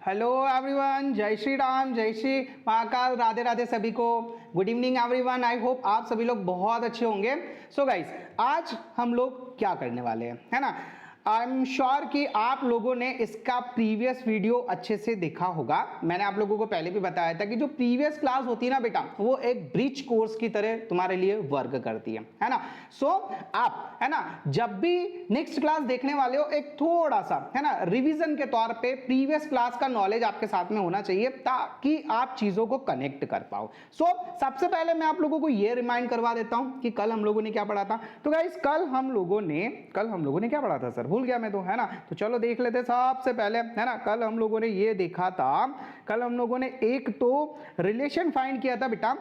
Hello everyone, जय श्री राम, जय श्री महाकाल, राधे राधे सभी को। Good evening everyone, I hope आप सभी लोग बहुत अच्छे होंगे। सो गाइस, आज हम लोग क्या करने वाले हैं, है ना। आई एम श्योर कि आप लोगों ने इसका प्रीवियस वीडियो अच्छे से देखा होगा। मैंने आप लोगों को पहले भी बताया था कि जो प्रीवियस क्लास होती है ना बेटा, वो एक ब्रिज कोर्स की तरह तुम्हारे लिए वर्क करती है ना। सो आप, है ना, जब भी नेक्स्ट क्लास देखने वाले हो, एक थोड़ा सा, है ना, रिवीजन के तौर पे प्रीवियस क्लास का नॉलेज आपके साथ में होना चाहिए ताकि आप चीजों को कनेक्ट कर पाओ। सो सबसे पहले मैं आप लोगों को ये रिमाइंड करवा देता हूं कि कल हम लोगों ने क्या पढ़ा था। तो गाइस, कल हम लोगों ने क्या पढ़ा था सर, भूल गया मैं तो, है ना। तो चलो देख लेते सबसे पहले, है ना। कल हम लोगों ने ये देखा था, कल हम लोगों ने एक तो रिलेशन फाइंड किया था बेटा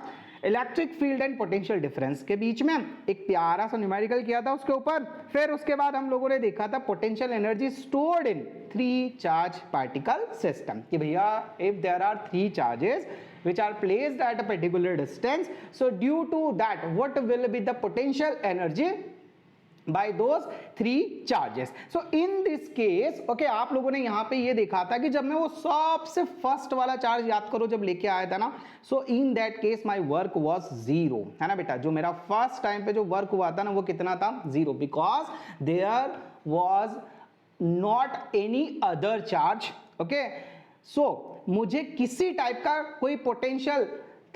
electric field and potential difference के बीच में, एक प्यारा सा न्यूमेरिकल किया था उसके ऊपर। फिर उसके बाद हम लोगों ने देखा था potential energy stored in 3 charge particle system, कि भैया if there are 3 charges which are placed at a particular distance, so due to that what will be the potential energy by those 3 charges. So in this case, okay, आप लोगों ने यहाँ पे ये देखा था कि जब मैं वो सबसे फर्स्ट वाला चार्ज याद करो जब लेके आया था ना, so in that case my work was 0, है ना बेटा। जो मेरा फर्स्ट टाइम पे जो वर्क हुआ था ना, वो कितना था, 0, because there was not any other charge, okay. So मुझे किसी टाइप का कोई पोटेंशियल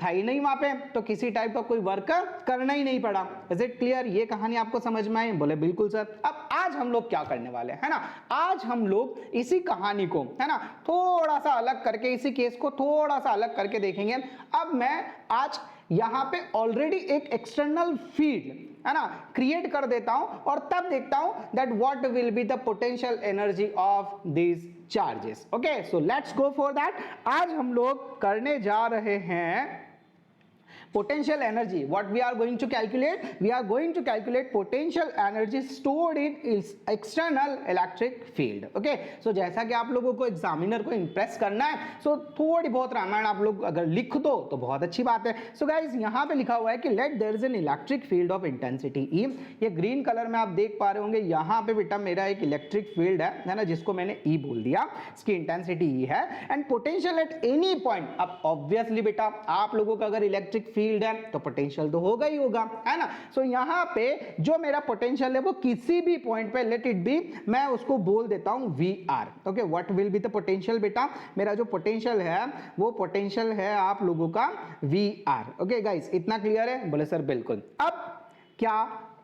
था ही नहीं वहां पे, तो किसी टाइप का कोई वर्क करना ही नहीं पड़ा। Is it clear? ये कहानी आपको समझ में आई? बोले बिल्कुल सर। अब आज हम लोग क्या करने वाले हैं, है ना, आज हम लोग इसी कहानी को, है ना, थोड़ा सा अलग करके, इसी केस को थोड़ा सा अलग करके देखेंगे। अब मैं आज यहां पे ऑलरेडी एक एक्सटर्नल फील्ड, है ना, क्रिएट कर देता हूं और तब देखता हूं that what will be the potential energy of this charges. Okay, so let's go for that. आज हम लोग करने जा रहे हैं potential energy. What we are going to calculate? We are going to calculate potential energy stored in external electric field. Okay, so जैसा कि आप लोगों को एग्जामिनर को इंप्रेस करना है, so थोड़ी बहुत रामायण आप लोग अगर लिख दो तो बहुत अच्छी बात है। So guys, यहाँ पे लिखा हुआ है कि let there is an electric field of intensity E. ये ग्रीन कलर में आप देख पा रहे होंगे, यहाँ पे बेटा मेरा एक इलेक्ट्रिक फील्ड है ना, जिसको मैंने E बोल दिया, इसकी इंटेंसिटी E है, and potential at any point. अब ऑब्वियसली बेटा आप लोगों का अगर इलेक्ट्रिक फील्ड है तो पोटेंशियल तो होगा ही होगा, है ना। सो यहां पे जो मेरा पोटेंशियल है वो किसी भी पॉइंट पे, लेट इट बी, मैं उसको बोल देता हूं VR। Okay, what will be the potential बेटा, मेरा जो पोटेंशियल है वो पोटेंशियल है आप लोगों का VR। ओके गाइस, इतना क्लियर है? बोले सर बिल्कुल। अब क्या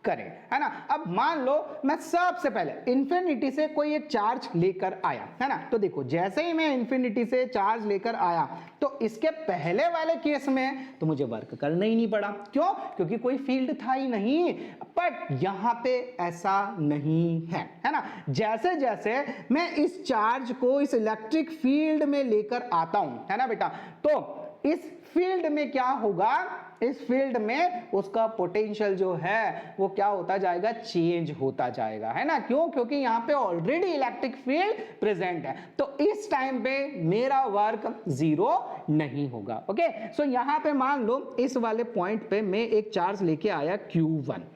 करें, है ना। अब मान लो मैं सबसे पहले इंफिनिटी से कोई एक चार्ज लेकर आया, है ना। तो देखो, जैसे ही मैं इंफिनिटी से चार्ज लेकर आया तो इसके पहले वाले केस में तो मुझे वर्क करना ही नहीं पड़ा। क्यों? क्योंकि कोई फील्ड था ही नहीं। बट यहां पे ऐसा नहीं है ना। जैसे जैसे मैं इस चार्ज को इस इलेक्ट्रिक फील्ड में लेकर आता हूं, है ना बेटा, तो इस फील्ड में क्या होगा, इस फील्ड में उसका पोटेंशियल जो है वो क्या होता जाएगा, चेंज होता जाएगा, है ना। क्यों? क्योंकि यहां पे ऑलरेडी इलेक्ट्रिक फील्ड प्रेजेंट है, तो इस टाइम पे मेरा वर्क 0 नहीं होगा। ओके, सो यहां पे मान लो इस वाले पॉइंट पे मैं एक चार्ज लेके आया Q1।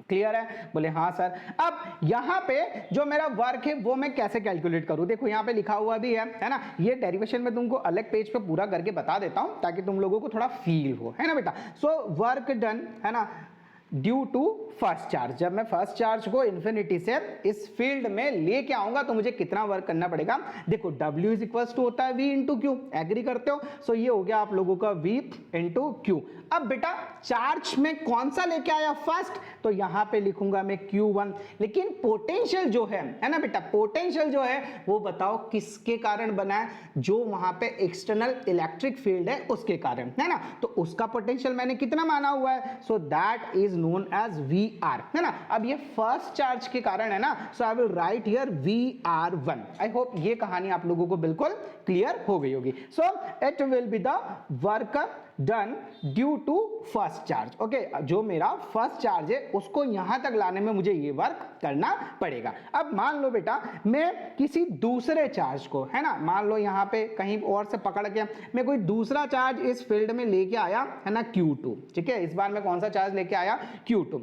क्लियर है? बोले हाँ सर। अब यहां पे जो मेरा वर्क है वो मैं कैसे कैलकुलेट करूं, देखो यहां पे लिखा हुआ भी है ना। ये डेरिवेशन में तुमको अलग पेज पे पूरा करके बता देता हूं ताकि तुम लोगों को थोड़ा फील हो, है ना बेटा। सो वर्क डन, है ना, ड्यू टू फर्स्ट चार्ज। जब मैं फर्स्ट चार्ज को इंफिनिटी से इस फील्ड में लेके आऊंगा तो मुझे कितना वर्क करना पड़ेगा, देखो W इज इक्वल टू होता है V इंटू क्यू, एग्री करते हो। सो ये हो गया आप लोगों का V इंटू क्यू। अब बेटा चार्ज में कौन सा लेके आया फर्स्ट, तो यहां पे लिखूंगा मैं Q1, लेकिन पोटेंशियल जो है ना बेटा, पोटेंशियल जो है वो बताओ किसके कारण बना है, जो वहां पे एक्सटर्नल इलेक्ट्रिक फील्ड है उसके कारण, है ना। तो उसका पोटेंशियल मैंने कितना माना हुआ है, so that is known as VR, है ना। अब ये फर्स्ट चार्ज के कारण है ना, so I will write here VR1। I hope ये कहानी आप लोगों को बिल्कुल क्लियर हो गई होगी। So it will be the work done due to first charge. Okay, जो मेरा फर्स्ट चार्ज है उसको यहां तक लाने में मुझे ये वर्क करना पड़ेगा। अब मान लो बेटा मैं किसी दूसरे चार्ज को, है ना, मान लो यहां पे कहीं और से पकड़ के मैं कोई दूसरा चार्ज इस फील्ड में लेके आया, है ना, Q2। ठीक है, इस बार मैं कौन सा चार्ज लेके आया, Q2।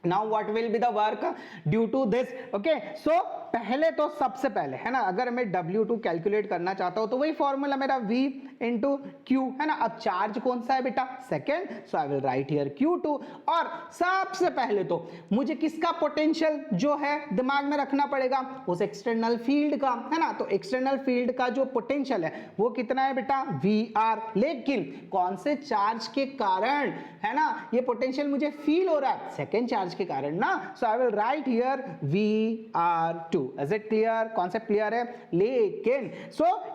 Now what will be the work due to this? Okay, so पहले तो सबसे पहले है ना, अगर मैं W2 कैलकुलेट करना चाहता हूं तो वही फॉर्मूला मेरा V इंटू Q है ना। अब चार्ज कौन सा है बेटा? Second, so I will write here Q2। और सबसे पहले तो मुझे किसका पोटेंशियल जो है दिमाग में रखना पड़ेगा? उस एक्सटर्नल फील्ड का, है ना। तो एक्सटर्नल फील्ड का जो पोटेंशियल है वो कितना है बेटा? VR। लेकिन कौन से चार्ज के कारण है ना ये पोटेंशियल मुझे फील हो रहा है? सेकेंड चार्ज के कारण ना। So I will write here VR2। Is it clear? Concept clear है? लेकिन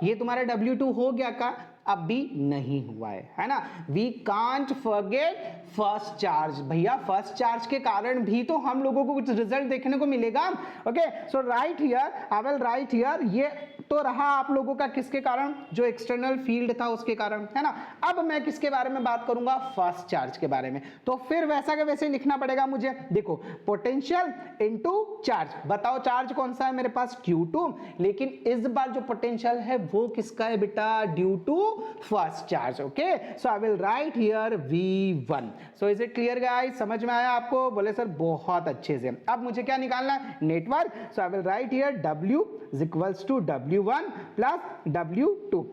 ये तुम्हारा W2 हो गया का? अब भी नहीं हुआ है ना। We can't forget first charge. भैया फर्स्ट चार्ज के कारण भी तो हम लोगों को कुछ रिजल्ट देखने को मिलेगा। Okay, so right here, I will write here, ये तो रहा आप लोगों का किसके कारण? जो एक्सटर्नल फील्ड था उसके कारण, है ना। अब मैं किसके बारे में बात करूंगा? फर्स्ट चार्ज के बारे में। तो फिर वैसा के वैसे लिखना पड़ेगा मुझे। देखो, पोटेंशियल इनटू चार्ज। बताओ चार्ज कौन सा है मेरे पास? Q2। लेकिन इस बार जो पोटेंशियल है वो किसका है बेटा? Due to first charge. Okay, so I will write here V1। So is it clear guys? समझ में आया आपको? बोले सर बहुत अच्छे से। अब मुझे क्या निकालना है? Network. So I will write here W is equals to W1 plus W2।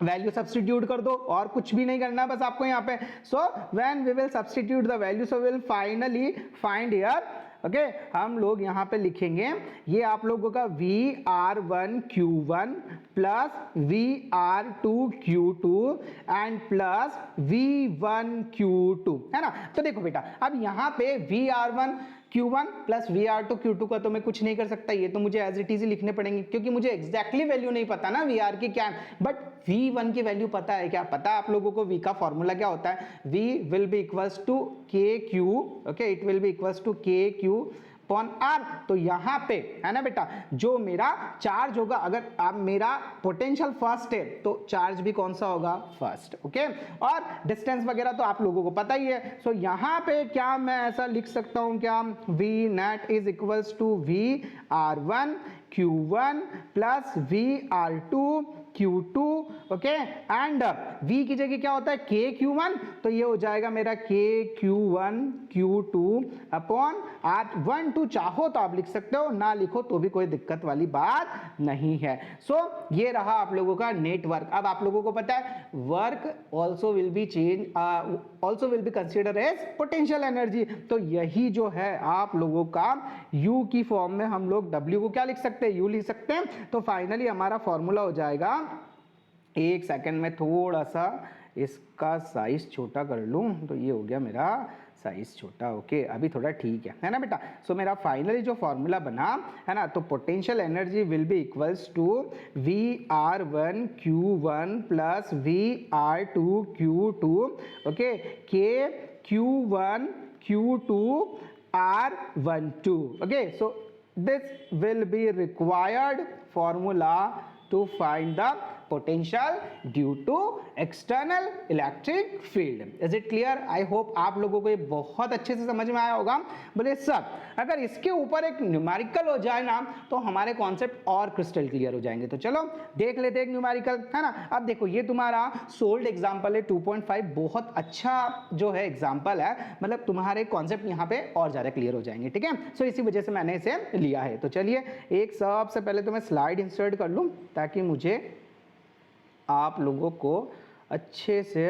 Value substitute कर दो, और कुछ भी नहीं करना है बस आपको यहाँ पे। So when we will substitute the value, so will finally find here, okay, हम लोग यहाँ पे लिखेंगे ये आप लोगों का VR1 Q1 plus VR2 Q2 and plus V1 Q2, है ना। तो देखो बेटा, अब यहाँ पे VR1 Q1 plus VR2 Q2 का तो मैं कुछ नहीं कर सकता, ये तो मुझे एज इट इज लिखने पड़ेंगे, क्योंकि मुझे एग्जैक्टली वैल्यू नहीं पता ना VR की क्या है। बट V1 की वैल्यू पता है क्या? पता है आप लोगों को V का फॉर्मूला क्या होता है? V will be equals to KQ, okay, it will be equals to KQ upon R। तो यहाँ पे है ना बेटा, जो मेरा चार्ज होगा, अगर आप मेरा पोटेंशियल फर्स्ट है तो चार्ज भी कौन सा होगा? फर्स्ट। ओके, और डिस्टेंस वगैरह तो आप लोगों को पता ही है। सो यहाँ पे क्या मैं ऐसा लिख सकता हूँ क्या? V net is equals to VR1 Q1 plus VR2 Q2, okay, and V की जगह क्या होता है? KQ1, तो ये हो जाएगा मेरा KQ1 Q2 अपॉन R1 2। चाहो तो आप लिख सकते हो, ना लिखो तो भी कोई दिक्कत वाली बात नहीं है। सो ये रहा आप लोगों का नेटवर्क। अब आप लोगों को पता है work also will be change, also will be consider as potential energy. तो यही जो है आप लोगों का U की फॉर्म में हम लोग W को क्या लिख सकते हैं? U लिख सकते हैं। तो फाइनली हमारा फॉर्मूला हो जाएगा, एक सेकंड में थोड़ा सा इसका साइज छोटा कर लूं, तो ये हो गया मेरा साइज छोटा। ओके, अभी थोड़ा ठीक है ना बेटा। सो मेरा फाइनली जो फॉर्मूला बना है ना, तो potential energy will be equals to VR1 Q1 plus VR2 Q2, okay, KQ1 Q2 R12। Okay, so this will be required formula to find the potential due to external electric field. Is it clear? I hope आप लोगों को ये बहुत अच्छे से समझ में आया होगा। बोले सर अगर इसके ऊपर एक न्यूमेरिकल हो जाए ना तो हमारे कॉन्सेप्ट और क्रिस्टल क्लियर हो जाएंगे। तो चलो देख लेते हैं एक न्यूमेरिकल, है ना। अब देखो ये तुम्हारा सोल्ड एग्जाम्पल है 2.5, बहुत अच्छा जो है एग्जाम्पल है, मतलब तुम्हारे कॉन्सेप्ट यहाँ पे और ज़्यादा क्लियर हो जाएंगे, ठीक है। सो इसी वजह से मैंने इसे लिया है। तो चलिए एक सबसे पहले तो मैं स्लाइड इंसर्ट कर लूँ ताकि मुझे आप लोगों को अच्छे से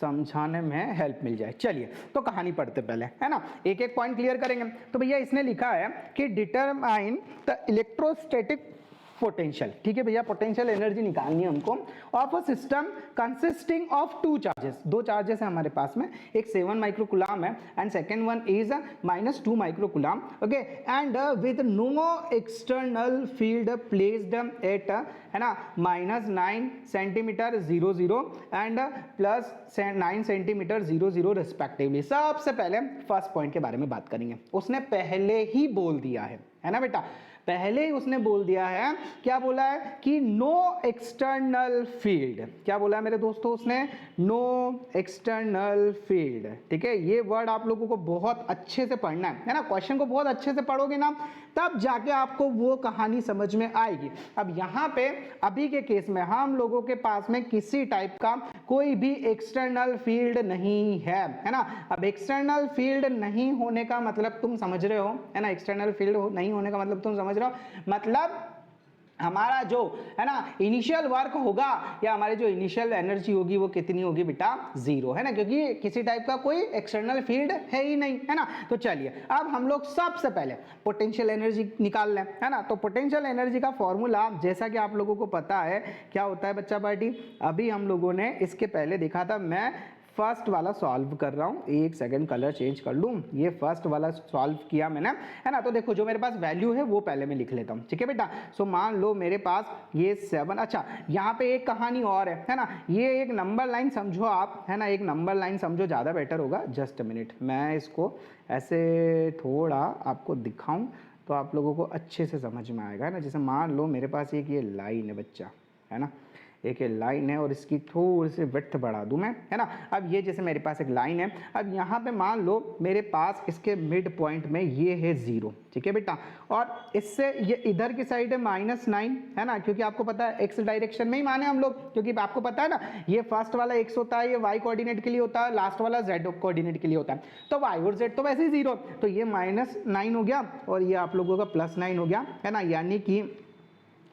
समझाने में हेल्प मिल जाए। चलिए तो कहानी पढ़ते पहले, है ना, एक एक पॉइंट क्लियर करेंगे। तो भैया इसने लिखा है कि डिटरमाइन द इलेक्ट्रोस्टैटिक पोटेंशियल, ठीक है भैया, पोटेंशियल एनर्जी निकालनी है हमको of a system consisting of two charges. दो चार्जेस है हमारे पास में, एक 7 माइक्रोकूलम है and second one is -2 microcoulomb, okay, and with no external field placed at, है ना, -9 सेंटीमीटर 00 एंड +9 सेंटीमीटर 00 रिस्पेक्टिवली। सबसे पहले फर्स्ट पॉइंट के बारे में बात करेंगे, उसने पहले ही बोल दिया है ना बेटा, पहले ही उसने बोल दिया है, क्या बोला है कि नो एक्सटर्नल फील्ड। क्या बोला है मेरे दोस्तों उसने? No external field. ठीक है, ये वर्ड आप लोगों को बहुत अच्छे से पढ़ना है ना। क्वेश्चन को बहुत अच्छे से पढ़ोगे ना तब जाके आपको वो कहानी समझ में आएगी। अब यहाँ पे अभी के केस में हम लोगों के पास में किसी टाइप का कोई भी एक्सटर्नल फील्ड नहीं है ना। अब एक्सटर्नल फील्ड नहीं होने का मतलब तुम समझ रहे हो, है ना। एक्सटर्नल फील्ड नहीं होने का मतलब तुम समझ रहे हो, मतलब हमारा जो है ना इनिशियल वर्क होगा या हमारी जो इनिशियल एनर्जी होगी वो कितनी होगी बेटा? 0, है ना, क्योंकि किसी टाइप का कोई एक्सटर्नल फील्ड है ही नहीं, है ना। तो चलिए अब हम लोग सबसे पहले पोटेंशियल एनर्जी निकाल लें, है ना। तो पोटेंशियल एनर्जी का फॉर्मूला जैसा कि आप लोगों को पता है क्या होता है बच्चा पार्टी, अभी हम लोगों ने इसके पहले देखा था। मैं फर्स्ट वाला सॉल्व कर रहा हूँ, एक सेकंड कलर चेंज कर लूँ। ये फर्स्ट वाला सॉल्व किया मैंने, है ना। तो देखो जो मेरे पास वैल्यू है वो पहले मैं लिख लेता हूँ, ठीक है बेटा। सो मान लो मेरे पास ये 7, अच्छा यहाँ पे एक कहानी और है ना। ये एक नंबर लाइन समझो आप, है ना, एक नंबर लाइन समझो, ज़्यादा बेटर होगा। जस्ट अ मिनट, मैं इसको ऐसे थोड़ा आपको दिखाऊँ तो आप लोगों को अच्छे से समझ में आएगा, है ना। जैसे मान लो मेरे पास एक ये लाइन है बच्चा, है ना, एक ये लाइन है और इसकी थोड़ी सी विड्थ बढ़ा दूं मैं, है ना। अब ये जैसे मेरे पास एक लाइन है, अब यहाँ पे मान लो मेरे पास इसके मिड पॉइंट में ये है 0, ठीक है बेटा। और इससे ये इधर की साइड है -9, है ना, क्योंकि आपको पता है एक्स डायरेक्शन में ही माने हम लोग, क्योंकि आपको पता है ना ये फर्स्ट वाला एक्स होता है, ये वाई कोऑर्डिनेट के लिए होता है, लास्ट वाला जेड कोऑर्डिनेट के लिए होता है। तो वाई और जेड तो वैसे ही 0, तो ये -9 हो गया और ये आप लोगों का +9 हो गया, है ना। यानी कि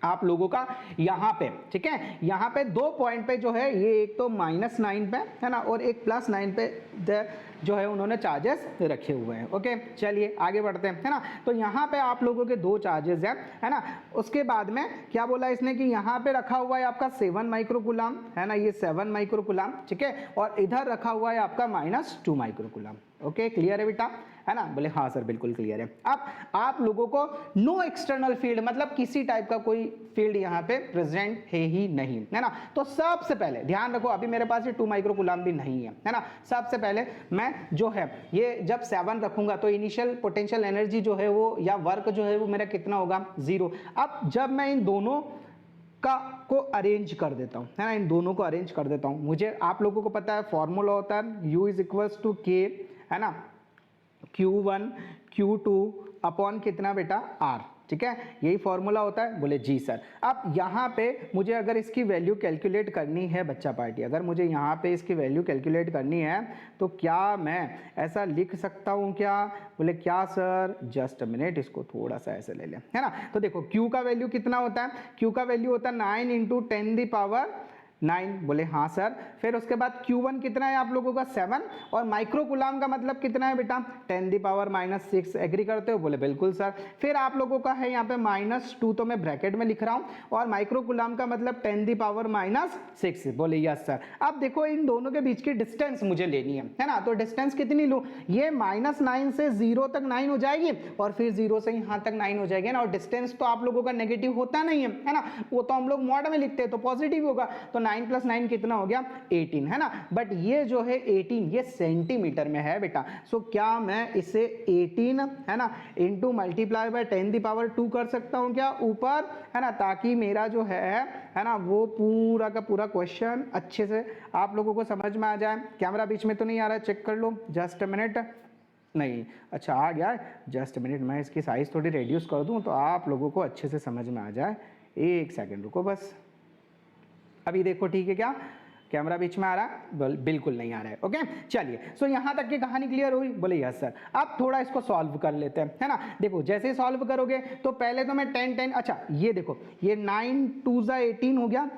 आप लोगों का यहाँ पे, ठीक है, यहाँ पे 2 पॉइंट पे जो है ये एक तो -9 पे, है ना, और एक +9 पे जो है उन्होंने चार्जेस रखे हुए हैं। ओके चलिए आगे बढ़ते हैं, है ना। तो यहाँ पे आप लोगों के 2 चार्जेस हैं, है ना। उसके बाद में क्या बोला इसने कि यहाँ पे रखा हुआ है आपका 7 माइक्रोकूलम, है ना, ये 7 माइक्रोकूलम, ठीक है, और इधर रखा हुआ है आपका -2 माइक्रोकूलम। ओके क्लियर है बेटा, है ना। बोले हाँ सर बिल्कुल क्लियर है। अब आप लोगों को नो एक्सटर्नल फील्ड मतलब किसी टाइप का कोई फील्ड यहाँ पे प्रेजेंट है ही नहीं, है ना। तो सबसे पहले ध्यान रखो, अभी मेरे पास ये 2 माइक्रोकूलम भी नहीं है ना। सबसे पहले मैं जो है ये जब 7 रखूंगा तो इनिशियल पोटेंशियल एनर्जी जो है वो या वर्क जो है वो मेरा कितना होगा? 0। अब जब मैं इन दोनों को अरेंज कर देता हूँ, है ना, इन दोनों को अरेंज कर देता हूँ, मुझे आप लोगों को पता है फॉर्मूला होता है U = K, है ना, Q1 Q2 अपॉन कितना बेटा? R, ठीक है, यही फॉर्मूला होता है। बोले जी सर। अब यहाँ पे मुझे अगर इसकी वैल्यू कैलकुलेट करनी है बच्चा पार्टी, अगर मुझे यहाँ पे इसकी वैल्यू कैलकुलेट करनी है तो क्या मैं ऐसा लिख सकता हूँ क्या? बोले क्या सर? जस्ट अ मिनट, इसको थोड़ा सा ऐसे ले लें, है ना। तो देखो Q का वैल्यू कितना होता है? Q का वैल्यू होता है 9 × 10⁹ बोले हाँ सर। फिर उसके बाद Q1 कितना है आप लोगों का? 7, और माइक्रोकूलम का मतलब कितना है बेटा? 10⁻⁻6। एग्री करते हो? बोले बिल्कुल सर। फिर आप लोगों का है यहाँ पे -2, तो मैं ब्रैकेट में लिख रहा हूँ, और माइक्रोकूलम का मतलब 10⁻⁻6। बोले यस सर। अब देखो इन दोनों के बीच की डिस्टेंस मुझे लेनी है ना। तो डिस्टेंस कितनी लूँ? ये -9 से 0 तक 9 हो जाएगी, और फिर 0 से यहाँ तक 9 हो जाएगी ना। और डिस्टेंस तो आप लोगों का नेगेटिव होता नहीं है ना, वो तो हम लोग मॉड में लिखते हैं, तो पॉजिटिव होगा। तो 9 + 9 कितना हो गया? 18, है ना। बट ये जो है 18 ये सेंटीमीटर में है बेटा। सो क्या मैं इसे 18, है ना, इंटू मल्टीप्लाई बाय 10⁻² कर सकता हूँ क्या ऊपर, है ना, ताकि मेरा जो है ना, वो पूरा का पूरा क्वेश्चन अच्छे से आप लोगों को समझ में आ जाए। कैमरा बीच में तो नहीं आ रहा है? चेक कर लो, जस्ट अ मिनट। नहीं, अच्छा आ गया है, जस्ट मिनट, मैं इसकी साइज थोड़ी रिड्यूस कर दूं तो आप लोगों को अच्छे से समझ में आ जाए। एक सेकंड रुको बस। अभी देखो ठीक है क्या? कैमरा बीच में आ रहा है? बिल्कुल नहीं आ रहा है। ओके चलिए, सो यहाँ तक की कहानी क्लियर हुई? बोले यस सर। अब थोड़ा इसको सॉल्व कर लेते हैं, है ना। देखो जैसे ही सॉल्व करोगे तो पहले तो मैं 10, अच्छा ये देखो, ये 9 × 2 = 18 हो गया,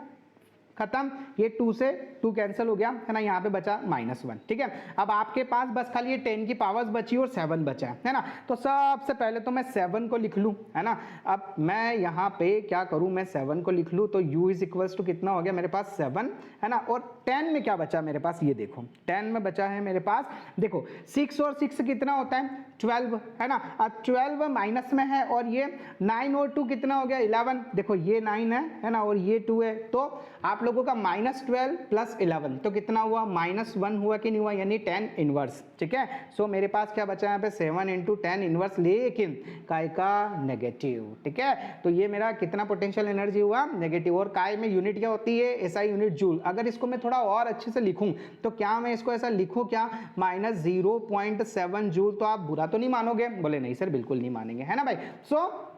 खत्म। ये 2 से 2 कैंसिल हो गया, है ना, यहाँ पे बचा -1, ठीक है। अब आपके पास बस खाली ये 10 की पावर्स बची और 7 बचा है ना। तो सबसे पहले तो मैं 7 को लिख लूँ, है ना। अब मैं यहाँ पे क्या करूँ, मैं 7 को लिख लूँ तो U = कितना हो गया मेरे पास? 7, है ना। और 10 में क्या बचा मेरे पास? ये देखो 10 में बचा है मेरे पास, देखो 6 और 6 कितना होता है? 12, है ना। अब 12 माइनस में है, और ये 9 और 2 कितना हो गया? 11। देखो ये 9 है ना, और ये 2 है, तो आप लोगों का -12 + 11 तो कितना हुआ, -1 हुआ कि नहीं हुआ, यानी 10 इनवर्स। ठीक है, सो मेरे पास क्या बचा यहाँ पे 7 × 10 इनवर्स, लेकिन काय का नेगेटिव। ठीक है, तो ये मेरा कितना पोटेंशियल एनर्जी हुआ, नेगेटिव। और काय में यूनिट क्या होती है, एसआई यूनिट जूल। अगर इसको मैं थोड़ा और अच्छे से लिखूं तो क्या मैं इसको ऐसा लिखूं क्या, -0.7 जूल। तो आप बुरा तो नहीं मानोगे, बोले नहीं सर बिल्कुल नहीं मानेंगे, है ना भाई। सो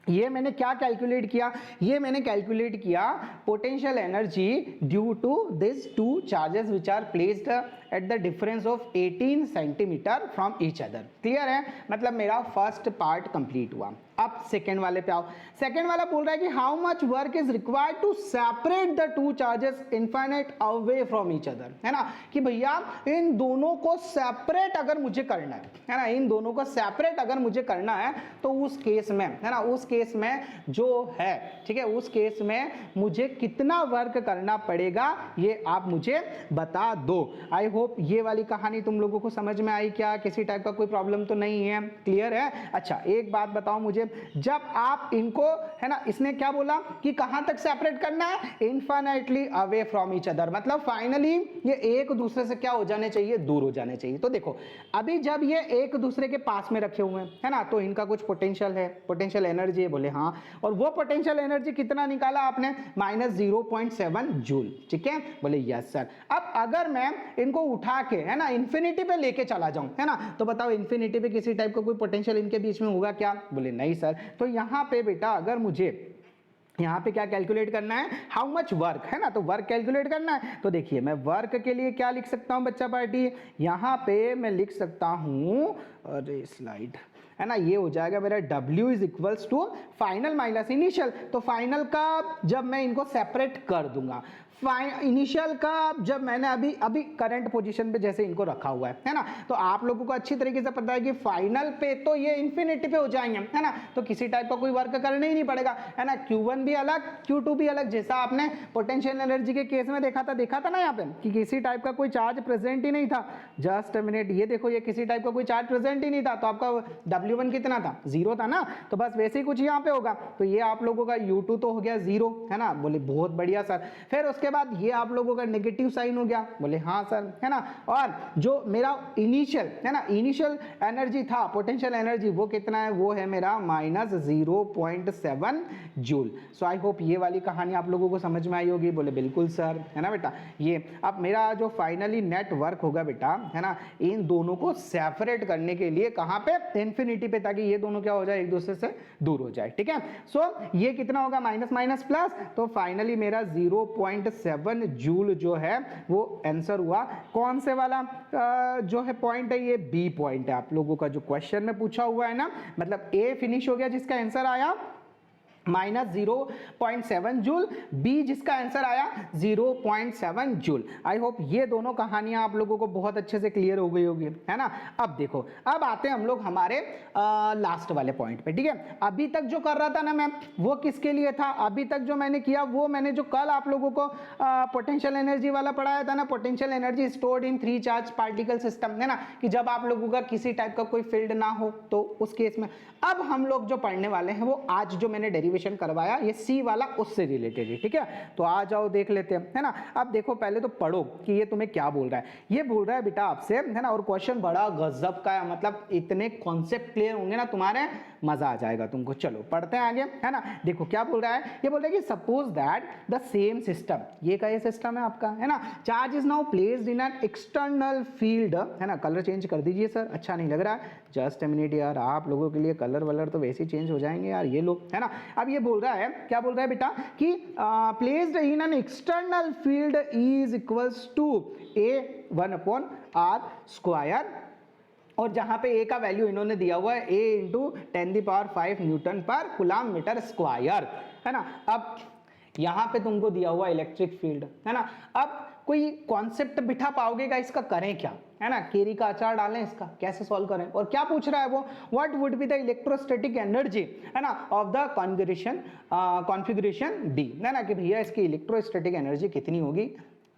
ये मैंने क्या कैलकुलेट किया, ये मैंने कैलकुलेट किया potential energy due to this two charges which are placed at the difference of 18 centimetre from each other. Clear है, मतलब मेरा फर्स्ट पार्ट कंप्लीट हुआ। अब सेकेंड वाले पे आओ। सेकेंड वाला बोल रहा है कि how much work is required to separate the two charges infinite away from each other, है ना, कि भैया इन दोनों को सेपरेट अगर मुझे करना है ना, इन दोनों को सेपरेट अगर मुझे करना है तो उस केस में, है ना, उस केस में जो है, ठीक है, उस केस में मुझे कितना वर्क करना पड़ेगा ये आप मुझे बता दो। आई होप ये वाली कहानी तुम लोगों को समझ में आई क्या, किसी टाइप का कोई प्रॉब्लम तो नहीं है, क्लियर है। अच्छा एक बात बताओ मुझे, जब आप इनको, है ना, इसने क्या बोला कि कहां तक सेपरेट करना है, infinitely away from each other, मतलब फाइनली ये एक दूसरे से क्या हो जाने चाहिए, दूर हो जाने चाहिए। तो देखो अभी जब ये एक दूसरे के पास में रखे हुए हैं, है ना, तो इनका कुछ पोटेंशियल है, पोटेंशियल एनर्जी है, बोले हाँ, और वो पोटेंशियल एनर्जी कितना निकाला आपने, -0.7 जूल। ठीक है, बोले यस सर। अब अगर मैं इनको उठा के, है ना, इंफिनिटी पे लेके चला जाऊं, है ना, तो बताओ इंफिनिटी पे किसी टाइप का कोई पोटेंशियल इनके बीच में होगा क्या, बोले नहीं सर। तो यहां पे बेटा अगर मुझे यहाँ पे क्या कैलकुलेट करना है, हाउ मच वर्क, है ना, तो वर्क कैलकुलेट करना है। तो देखिए मैं वर्क के लिए क्या लिख सकता हूँ बच्चा पार्टी, यहाँ पे मैं लिख सकता हूँ, अरे स्लाइड, है ना, ये हो जाएगा मेरा W = फाइनल माइनस इनिशियल। तो फाइनल का जब मैं इनको सेपरेट कर दूंगा, इनिशियल का जब मैंने अभी करंट पोजीशन पे जैसे इनको रखा हुआ है ना, तो आप लोगों को अच्छी तरीके से पता है कि फाइनल पे तो ये इंफिनिटी पे हो जाएंगे, है ना, तो किसी टाइप का कोई वर्क करना ही नहीं पड़ेगा, है ना। Q1 भी अलग, Q2 भी अलग, जैसा आपने पोटेंशियल एनर्जी के केस में देखा था ना यहाँ पे कि किसी टाइप का कोई चार्ज प्रेजेंट ही नहीं था। जस्ट अ मिनट, ये देखो ये किसी टाइप का कोई चार्ज प्रेजेंट ही नहीं था, तो आपका W1 कितना था, 0 था ना, तो बस वैसे ही कुछ यहाँ पे होगा। तो ये आप लोगों का U2 तो हो गया 0, है ना, बोले बहुत बढ़िया सर। फिर उसके बाद ये आप लोगों का नेगेटिव साइन हो गया, बोले हाँ सर, है ना। और जो मेरा इनिशियल, है ना, इनिशियल एनर्जी था, पोटेंशियल एनर्जी, वो कितना है, वो है मेरा -0.7 जूल। सो आई होप ये वाली कहानी आप लोगों को समझ में आई होगी, बोले बिल्कुल सर, है ना बेटा। ये अब मेरा जो फाइनली नेट वर्क होगा बेटा, है ना, इन दोनों को सेपरेट करने के लिए कहां पे, इंफिनिटी पे, ताकि ये दोनों क्या हो जाए, एक दूसरे से दूर हो जाए। ठीक है, सो ये कितना होगा, माइनस माइनस प्लस, तो फाइनली मेरा 0.7 जूल जो है वो आंसर हुआ। कौन से वाला जो है पॉइंट है, ये बी पॉइंट है आप लोगों का जो क्वेश्चन में पूछा हुआ है ना, मतलब ए फिनिश हो गया जिसका आंसर आया -0.7 जूल, बी जिसका आंसर आया 0.7 जूल। आई होप ये दोनों कहानियां आप लोगों को बहुत अच्छे से क्लियर हो गई होगी, है ना। अब देखो, अब आते हैं हम लोग हमारे लास्ट वाले पॉइंट पे। ठीक है, अभी तक जो कर रहा था ना मैं, वो किसके लिए था, अभी तक जो मैंने किया वो मैंने जो कल आप लोगों को पोटेंशियल एनर्जी वाला पढ़ाया था ना, potential energy stored in 3 charge particle system, है ना, कि जब आप लोगों का किसी टाइप का कोई फील्ड ना हो तो उस केस में। अब हम लोग जो पढ़ने वाले हैं वो आज जो मैंने डेरिवेशन करवाया, ये सी वाला उससे रिलेटेड है। ठीक है, तो आ जाओ देख लेते हैं, है ना। अब देखो पहले तो पढ़ो कि ये तुम्हें क्या बोल रहा है। ये बोल रहा है बेटा आपसे, है ना, और क्वेश्चन बड़ा गजब का है, मतलब इतने कॉन्सेप्ट क्लियर होंगे ना तुम्हारे, मजा आ जाएगा तुमको। चलो पढ़ते हैं आगे, है ना। देखो क्या बोल रहा है, ये बोल रहा है कि suppose that the same system, ये का ये सिस्टम है आपका, है ना, charge is now placed in an external field, है ना। कलर चेंज कर दीजिए सर, अच्छा नहीं लग रहा है, जस्ट अ मिनट यार, आप लोगों के लिए कलर वलर तो वैसे ही चेंज हो जाएंगे यार ये लोग, है ना। अब ये बोल रहा है, क्या बोल रहा है बेटा कि placed in an external field is equals to A1/r², और जहां पे ए का वैल्यू इन्होंने दिया हुआ है A × 10⁵ न्यूटन पर कूलम मीटर स्क्वायर, है ना। अब यहां पे तुमको दिया हुआ इलेक्ट्रिक फील्ड, है ना। अब कोई कॉन्सेप्ट बिठा पाओगे का, इसका करें क्या, है ना, केरी का अचार डालें, इसका कैसे सॉल्व करें। और क्या पूछ रहा है वो, what would be the electrostatic energy, है ना, ऑफ द कॉन्फ़िगरेशन डी, है ना, कि भैया इसकी इलेक्ट्रोस्टैटिक एनर्जी कितनी होगी,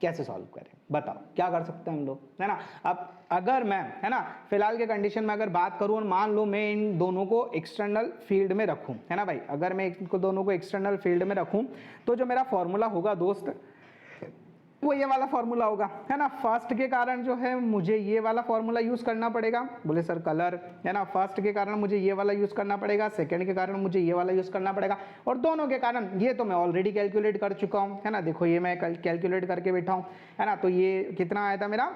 कैसे सॉल्व करें, बताओ क्या कर सकते हैं हम लोग, है ना। अब अगर मैं, है ना, फिलहाल के कंडीशन में अगर बात करूं और मान लो मैं इन दोनों को एक्सटर्नल फील्ड में रखूं, है ना भाई, अगर मैं इनको दोनों को एक्सटर्नल फील्ड में रखूं तो जो मेरा फॉर्मूला होगा दोस्त, वो ये वाला फॉर्मूला होगा, है ना। फर्स्ट के कारण जो है मुझे ये वाला फॉर्मूला यूज करना पड़ेगा, बोले सर कलर, है ना। फर्स्ट के कारण मुझे ये वाला यूज करना पड़ेगा, सेकंड के कारण मुझे ये वाला यूज करना पड़ेगा, और दोनों के कारण ये तो मैं ऑलरेडी कैलकुलेट कर चुका हूँ, है ना। देखो ये मैं कैलकुलेट करके बैठा हूँ, है ना। तो ये कितना आया था मेरा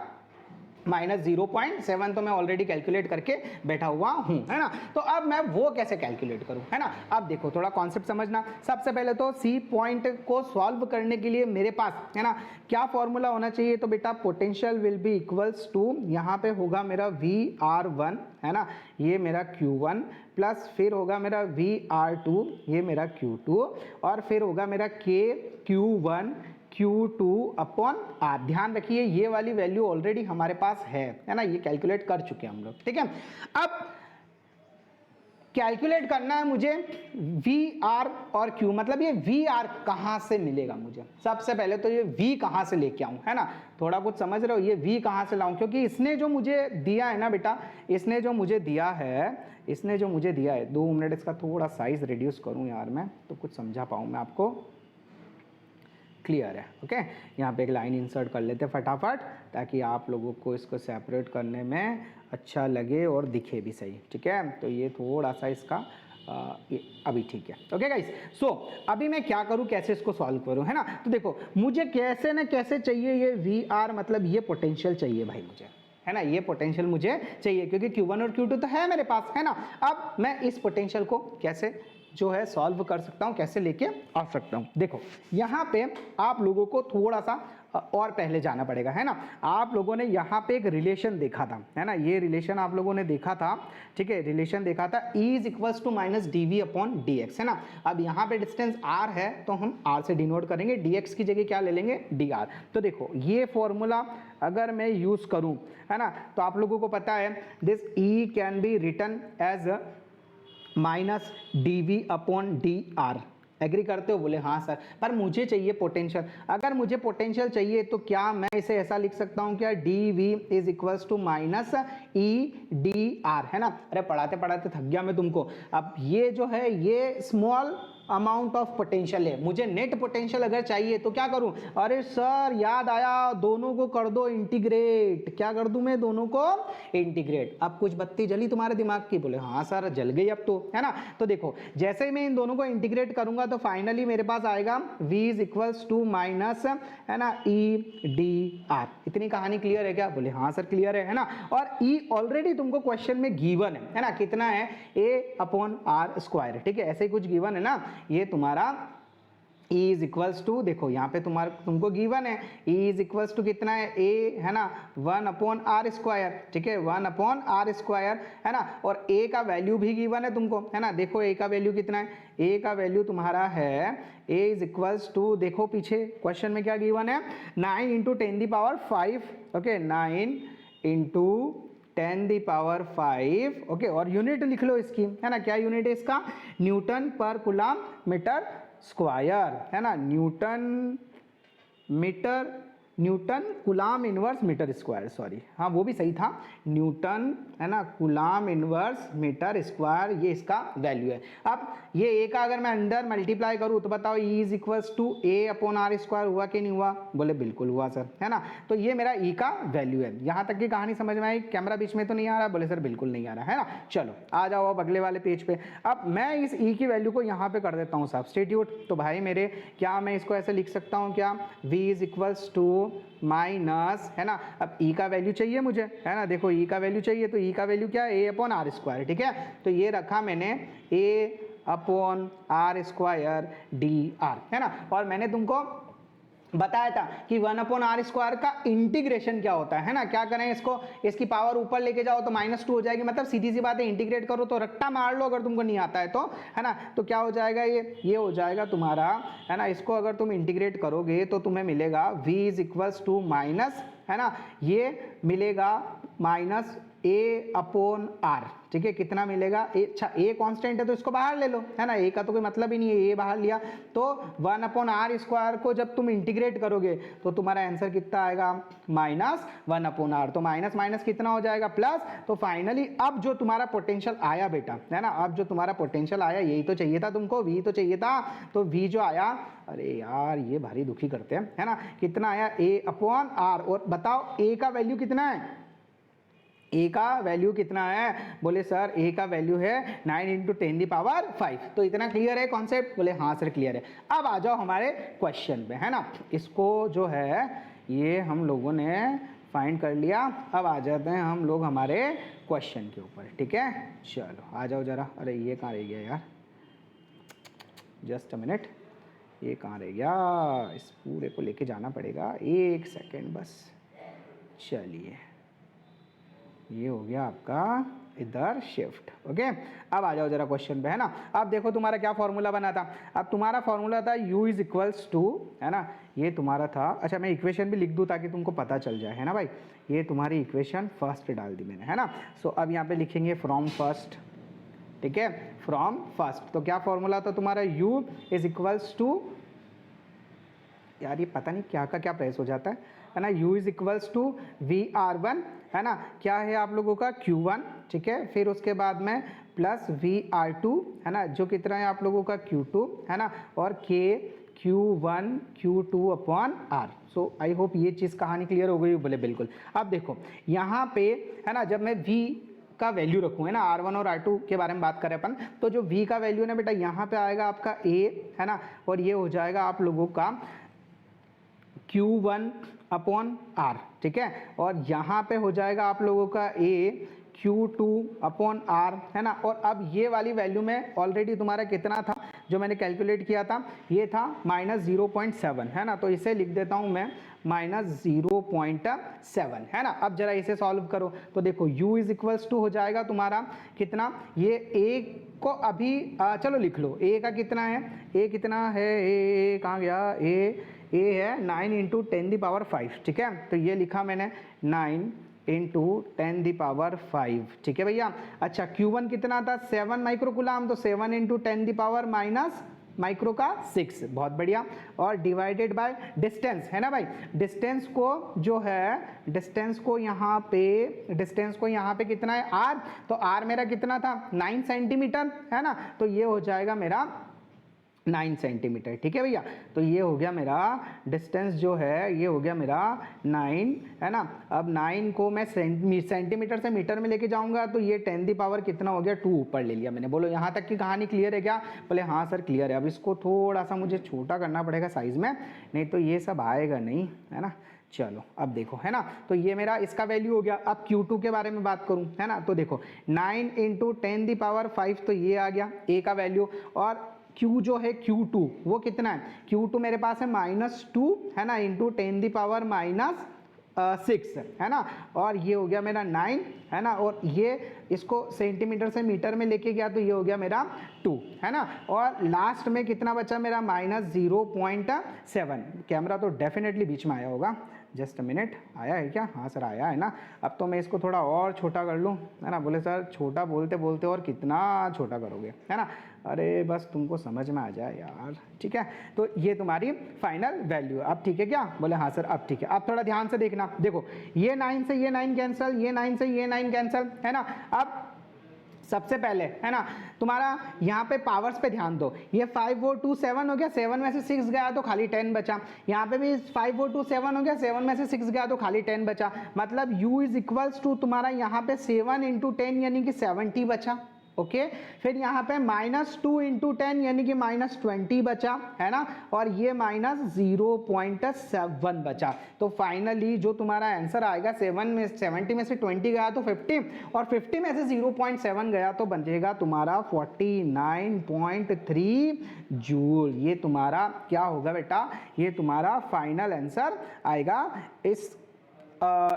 -0.7, तो मैं ऑलरेडी कैलकुलेट करके बैठा हुआ हूं, है ना। तो अब मैं वो कैसे कैलकुलेट करूं, है ना। अब देखो थोड़ा कॉन्सेप्ट समझना। सबसे पहले तो सी पॉइंट को सॉल्व करने के लिए मेरे पास, है ना, क्या फॉर्मूला होना चाहिए। तो बेटा potential will be equals to, यहाँ पे होगा मेरा VR1, है ना, ये मेरा Q1, प्लस फिर होगा मेरा VR2, ये मेरा Q2, और फिर होगा मेरा Q1 Q2 अपॉन R। ध्यान रखिए ये वाली वैल्यू ऑलरेडी हमारे पास है ना, ये कैलकुलेट कर चुके हैं हम लोग, ठीक है। अब कैलकुलेट करना है मुझे VR और Q, मतलब ये VR कहां से मिलेगा मुझे। सबसे पहले तो ये V कहां से लेके आऊं, है ना। थोड़ा कुछ समझ रहे हो, ये V कहां से लाऊं, क्योंकि इसने जो मुझे दिया है ना बेटा, इसने जो मुझे दिया है 2 मिनट इसका थोड़ा साइज रिड्यूस करूं यार मैं, तो कुछ समझा पाऊं मैं आपको, क्लियर है। ओके, यहाँ पे एक लाइन इंसर्ट कर लेते हैं फटाफट, ताकि आप लोगों को इसको सेपरेट करने में अच्छा लगे और दिखे भी सही, ठीक है। तो ये थोड़ा सा इसका ये अभी ठीक है। ओके गाइस, सो अभी मैं क्या करूँ, कैसे इसको सॉल्व करूँ, है ना। तो देखो मुझे कैसे न कैसे चाहिए ये VR, मतलब ये पोटेंशियल चाहिए भाई मुझे, है ना। ये पोटेंशियल मुझे चाहिए क्योंकि Q1 और Q2 तो है मेरे पास, है ना। अब मैं इस पोटेंशियल को कैसे जो है सॉल्व कर सकता हूं, कैसे लेके आ सकता हूं। देखो यहाँ पे आप लोगों को थोड़ा सा और पहले जाना पड़ेगा, है ना। आप लोगों ने यहाँ पे एक रिलेशन देखा था, है ना, ये रिलेशन आप लोगों ने देखा था, ठीक है। रिलेशन देखा था E = -dV/dx, है ना। अब यहाँ पे डिस्टेंस R है तो हम R से डिनोट करेंगे, dx की जगह क्या ले लेंगे, dr। तो देखो ये फॉर्मूला अगर मैं यूज करूं, है ना, तो आप लोगों को पता है this E can be written as -dV/dr। Agree करते हो, बोले हाँ सर, पर मुझे चाहिए पोटेंशियल। अगर मुझे पोटेंशियल चाहिए तो क्या मैं इसे ऐसा लिख सकता हूँ क्या, dV = -EdR, है ना। अरे पढ़ाते पढ़ाते थक गया मैं तुमको। अब ये जो है ये स्मॉल अमाउंट ऑफ पोटेंशियल है, मुझे नेट पोटेंशियल अगर चाहिए तो क्या करूं, अरे सर याद आया, दोनों को कर दो इंटीग्रेट। क्या कर दूं मैं, दोनों को इंटीग्रेट। अब कुछ बत्ती जली तुम्हारे दिमाग की, बोले हाँ सर जल गई अब तो, है ना। तो देखो जैसे ही मैं इन दोनों को इंटीग्रेट करूंगा तो फाइनली मेरे पास आएगा V = है ना EdR। इतनी कहानी क्लियर है क्या, बोले हाँ सर क्लियर है ना। और E ऑलरेडी तुमको क्वेश्चन में गिवन है ना, कितना है A/R², ठीक है, ऐसे ही कुछ गिवन है ना। ये तुम्हारा E = देखो यहाँ पे तुमको गिवन है E = कितना है A, है ना 1/R², ठीक है 1/R², है ना। और A का वैल्यू भी गिवन है तुमको, है ना। देखो A का वैल्यू कितना है, A का वैल्यू तुम्हारा है A = देखो पीछे क्वेश्चन में क्या गिवन है, 9 × 10⁵, ओके 9 × 10⁵, ओके। और यूनिट लिख लो इसकी, है ना, क्या यूनिट है इसका, न्यूटन पर कूलम मीटर स्क्वायर, है ना, newton coulomb inverse metre square, sorry हाँ वो भी सही था, न्यूटन, है ना, कूलम इनवर्स मीटर स्क्वायर, ये इसका वैल्यू है। अब ये A का अगर मैं अंदर मल्टीप्लाई करूँ तो बताओ E = A/R² हुआ कि नहीं हुआ, बोले बिल्कुल हुआ सर, है ना। तो ये मेरा E का वैल्यू है। यहाँ तक की कहानी समझ में आई, कैमरा बीच में तो नहीं आ रहा, बोले सर बिल्कुल नहीं आ रहा, है ना। चलो आ जाओ अब अगले वाले पेज पे। अब मैं इस E की वैल्यू को यहाँ पे कर देता हूँ सब्स्टिट्यूट। तो भाई मेरे क्या मैं इसको ऐसे लिख सकता हूँ क्या, V = माइनस, है ना। अब E का वैल्यू चाहिए मुझे, है ना, देखो E का वैल्यू चाहिए तो E का वैल्यू क्या है A/R², ठीक है। तो ये रखा मैंने A/R² dr, है ना। और मैंने तुमको बताया था कि 1/R² का इंटीग्रेशन क्या होता है ना। क्या करें इसको, इसकी पावर ऊपर लेके जाओ तो -2 हो जाएगी, मतलब सीधी सी बात है, इंटीग्रेट करो तो रट्टा मार लो अगर तुमको नहीं आता है तो, है ना। तो क्या हो जाएगा, ये हो जाएगा तुम्हारा, है ना। इसको अगर तुम इंटीग्रेट करोगे तो तुम्हें मिलेगा V = माइनस, है ना, ये मिलेगा ए अपॉन आर, ठीक है, कितना मिलेगा ए, अच्छा ए कांस्टेंट है तो इसको बाहर ले लो, है ना, ए का तो कोई मतलब ही नहीं है, ए बाहर लिया तो 1 अपॉन आर स्क्वायर को जब तुम इंटीग्रेट करोगे तो तुम्हारा आंसर कितना आएगा, -1 अपॉन आर, तो माइनस माइनस कितना हो जाएगा प्लस, तो फाइनली अब जो तुम्हारा पोटेंशियल आया बेटा, है ना, अब जो तुम्हारा पोटेंशियल आया यही तो चाहिए था तुमको, वी तो चाहिए था, तो वी जो आया, अरे यार ये भारी दुखी करते हैं, है ना, कितना आया ए अपॉन आर, और बताओ ए का वैल्यू कितना है, ए का वैल्यू कितना है, बोले सर ए का वैल्यू है 9 × 10⁵, तो इतना क्लियर है कॉन्सेप्ट, बोले हाँ सर क्लियर है। अब आ जाओ हमारे क्वेश्चन पे, है ना, इसको जो है ये हम लोगों ने फाइंड कर लिया, अब आ जाते हैं हम लोग हमारे क्वेश्चन के ऊपर, ठीक है, चलो आ जाओ जरा, अरे ये कहाँ रह गया यार, जस्ट अ मिनट, ये कहाँ रह गया, इस पूरे को लेके जाना पड़ेगा, 1 सेकेंड बस, चलिए ये हो गया आपका इधर शिफ्ट, ओके। अब आ जाओ जरा क्वेश्चन पे, है ना, अब देखो तुम्हारा क्या फॉर्मूला बना था, अब तुम्हारा फॉर्मूला था u = 2, है ना, ये तुम्हारा था, अच्छा मैं इक्वेशन भी लिख दूँ ताकि तुमको पता चल जाए, है ना भाई, ये तुम्हारी इक्वेशन फर्स्ट डाल दी मैंने, है ना, सो अब यहाँ पे लिखेंगे फ्रॉम फर्स्ट, ठीक है, फ्रॉम फर्स्ट, तो क्या फॉर्मूला था तुम्हारा, u = यार ये पता नहीं क्या का क्या प्रेस हो जाता है ना, u = VR1, है ना, क्या है आप लोगों का Q1, ठीक है, फिर उसके बाद में प्लस VR2, है ना, जो कितना है आप लोगों का Q2, है ना, और K Q1 Q2 upon R। सो आई होप ये चीज़ कहानी क्लियर हो गई, बोले बिल्कुल। अब देखो यहाँ पे, है ना, जब मैं V का वैल्यू रखूँ, है ना, R1 और R2 के बारे में बात करें अपन, तो जो V का वैल्यू है ना बेटा, यहाँ पे आएगा आपका A, है ना, और ये हो जाएगा आप लोगों का Q1 अपॉन R, ठीक है, और यहाँ पे हो जाएगा आप लोगों का A Q2 अपॉन R, है ना, और अब ये वाली वैल्यू में ऑलरेडी तुम्हारा कितना था जो मैंने कैलकुलेट किया था, ये था -0.7, है ना, तो इसे लिख देता हूँ मैं -0.7, है ना। अब जरा इसे सॉल्व करो तो देखो u = हो जाएगा तुम्हारा कितना, ये a को अभी चलो लिख लो, a का कितना है, a कितना है, a कहाँ गया, a है 9 × 10⁵, ठीक है, तो ये लिखा मैंने 9 × 10⁵, ठीक है भैया। अच्छा Q1 कितना था, 7 माइक्रोकूलम, तो 7 × 10⁻⁻⁻⁻, माइक्रो का 6, बहुत बढ़िया, और डिवाइडेड बाय डिस्टेंस, है ना भाई, डिस्टेंस को जो है, डिस्टेंस को यहाँ पे कितना है r, तो r मेरा कितना था 9 सेंटीमीटर, है ना, तो ये हो जाएगा मेरा 9 सेंटीमीटर, ठीक है भैया, तो ये हो गया मेरा डिस्टेंस जो है, ये हो गया मेरा 9, है ना। अब 9 को मैं सेंटीमीटर से मीटर में लेके जाऊंगा तो ये 10⁻ कितना हो गया, 2 ऊपर ले लिया मैंने। बोलो यहाँ तक की कहानी क्लियर है क्या, बोले हाँ सर क्लियर है। अब इसको थोड़ा सा मुझे छोटा करना पड़ेगा साइज़ में, नहीं तो ये सब आएगा नहीं, है ना। चलो अब देखो, है ना, तो ये मेरा इसका वैल्यू हो गया। अब Q2 के बारे में बात करूं, है ना, तो देखो 9 × 10⁵, तो ये आ गया A का वैल्यू, और Q जो है Q2 वो कितना है, Q2 मेरे पास है -2, है ना, × 10⁻⁻6, है ना, और ये हो गया मेरा 9, है ना, और ये इसको सेंटीमीटर से मीटर में लेके गया तो ये हो गया मेरा 2, है ना, और लास्ट में कितना बचा मेरा -0.7। कैमरा तो डेफिनेटली बीच में आया होगा, जस्ट अ मिनट, आया है क्या, हाँ सर आया है ना। अब तो मैं इसको थोड़ा और छोटा कर लूँ, है ना, बोले सर छोटा बोलते बोलते और कितना छोटा करोगे, है ना, अरे बस तुमको समझ में आ जाए यार, ठीक है। तो ये तुम्हारी फाइनल वैल्यू है। अब ठीक है क्या, बोले हाँ सर अब ठीक है। अब थोड़ा ध्यान से देखना, देखो ये 9 से ये 9 कैंसिल, ये 9 से ये 9 कैंसिल, है ना। अब सबसे पहले, है ना, तुम्हारा यहाँ पे पावर्स पे ध्यान दो, ये 5 4 2 7 हो गया, 7 में से 6 गया तो खाली 10 बचा। यहाँ पे भी 5 4 2 7 हो गया, 7 में से 6 गया तो खाली 10 बचा। मतलब u = तुम्हारा यहाँ पे 7 × 10 यानी कि 70 बचा, ओके। फिर यहाँ पे -2 × 10 यानी कि -20 बचा, है ना, और ये -0.7 बचा। तो फाइनली जो तुम्हारा आंसर आएगा 70 में से 20 गया तो 50, और 50 में से 0.7 गया तो बनेगा तुम्हारा 49.3 जूल। ये तुम्हारा क्या होगा बेटा, ये तुम्हारा फाइनल आंसर आएगा इस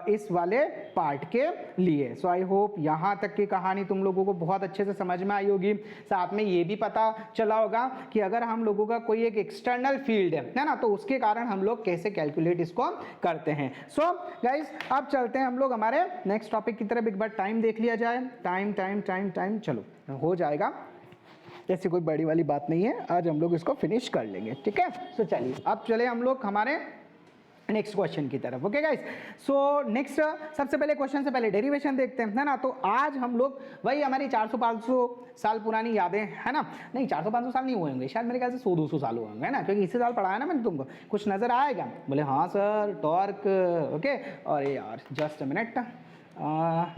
इस वाले पार्ट के लिए। सो आई होप यहाँ तक की कहानी तुम लोगों को बहुत अच्छे से समझ में आई होगी। साथ में ये भी पता चला होगा कि अगर हम लोगों का कोई एक एक्सटर्नल फील्ड है ना, तो उसके कारण हम लोग कैसे कैलकुलेट इसको करते हैं। सो गाइज अब चलते हैं हम लोग हमारे नेक्स्ट टॉपिक की तरफ। एक बार टाइम देख लिया जाए, टाइम टाइम टाइम टाइम, चलो हो जाएगा, ऐसी कोई बड़ी वाली बात नहीं है, आज हम लोग इसको फिनिश कर लेंगे, ठीक है। सो चलिए अब चले हम लोग हमारे नेक्स्ट क्वेश्चन की तरफ। ओके गाइस, सो नेक्स्ट सबसे पहले क्वेश्चन से पहले डेरिवेशन देखते हैं, है ना। तो आज हम लोग वही हमारी 400-500 साल पुरानी यादें, है ना, नहीं 400-500 साल नहीं हुए होंगे, शायद मेरे ख्याल से 100-200 साल हुए होंगे, है ना, क्योंकि इसी साल पढ़ाया ना मैंने तुमको। कुछ नजर आएगा? बोले हाँ सर, टॉर्क, ओके। और यार just a minute,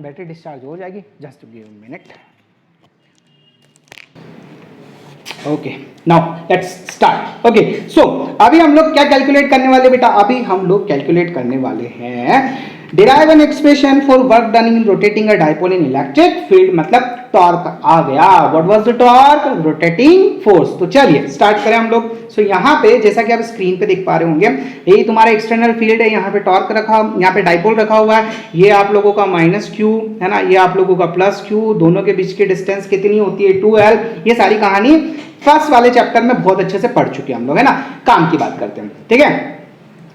battery discharge हो जाएगी, just give a minute. Okay now let's start. Okay so अभी हम लोग क्या कैलकुलेट करने वाले बेटा? अभी हम लोग कैलकुलेट करने वाले हैं derive an expression for work done in rotating a dipole in electric field, मतलब टॉर्क आ गया। What was the torque? Rotating force. तो चलिए स्टार्ट करें हम लोग। सो यहाँ पे जैसा कि आप स्क्रीन पे देख पा रहे होंगे, यही तुम्हारा एक्सटर्नल फील्ड है, यहाँ पे टॉर्क रखा, यहाँ पे डाइपोल रखा हुआ है, ये आप लोगों का माइनस क्यू है ना, ये आप लोगों का प्लस क्यू, दोनों के बीच की डिस्टेंस कितनी होती है? 2l। ये सारी कहानी फर्स्ट वाले चैप्टर में बहुत अच्छे से पढ़ चुके हैं हम लोग, है ना। काम की बात करते हैं, ठीक है।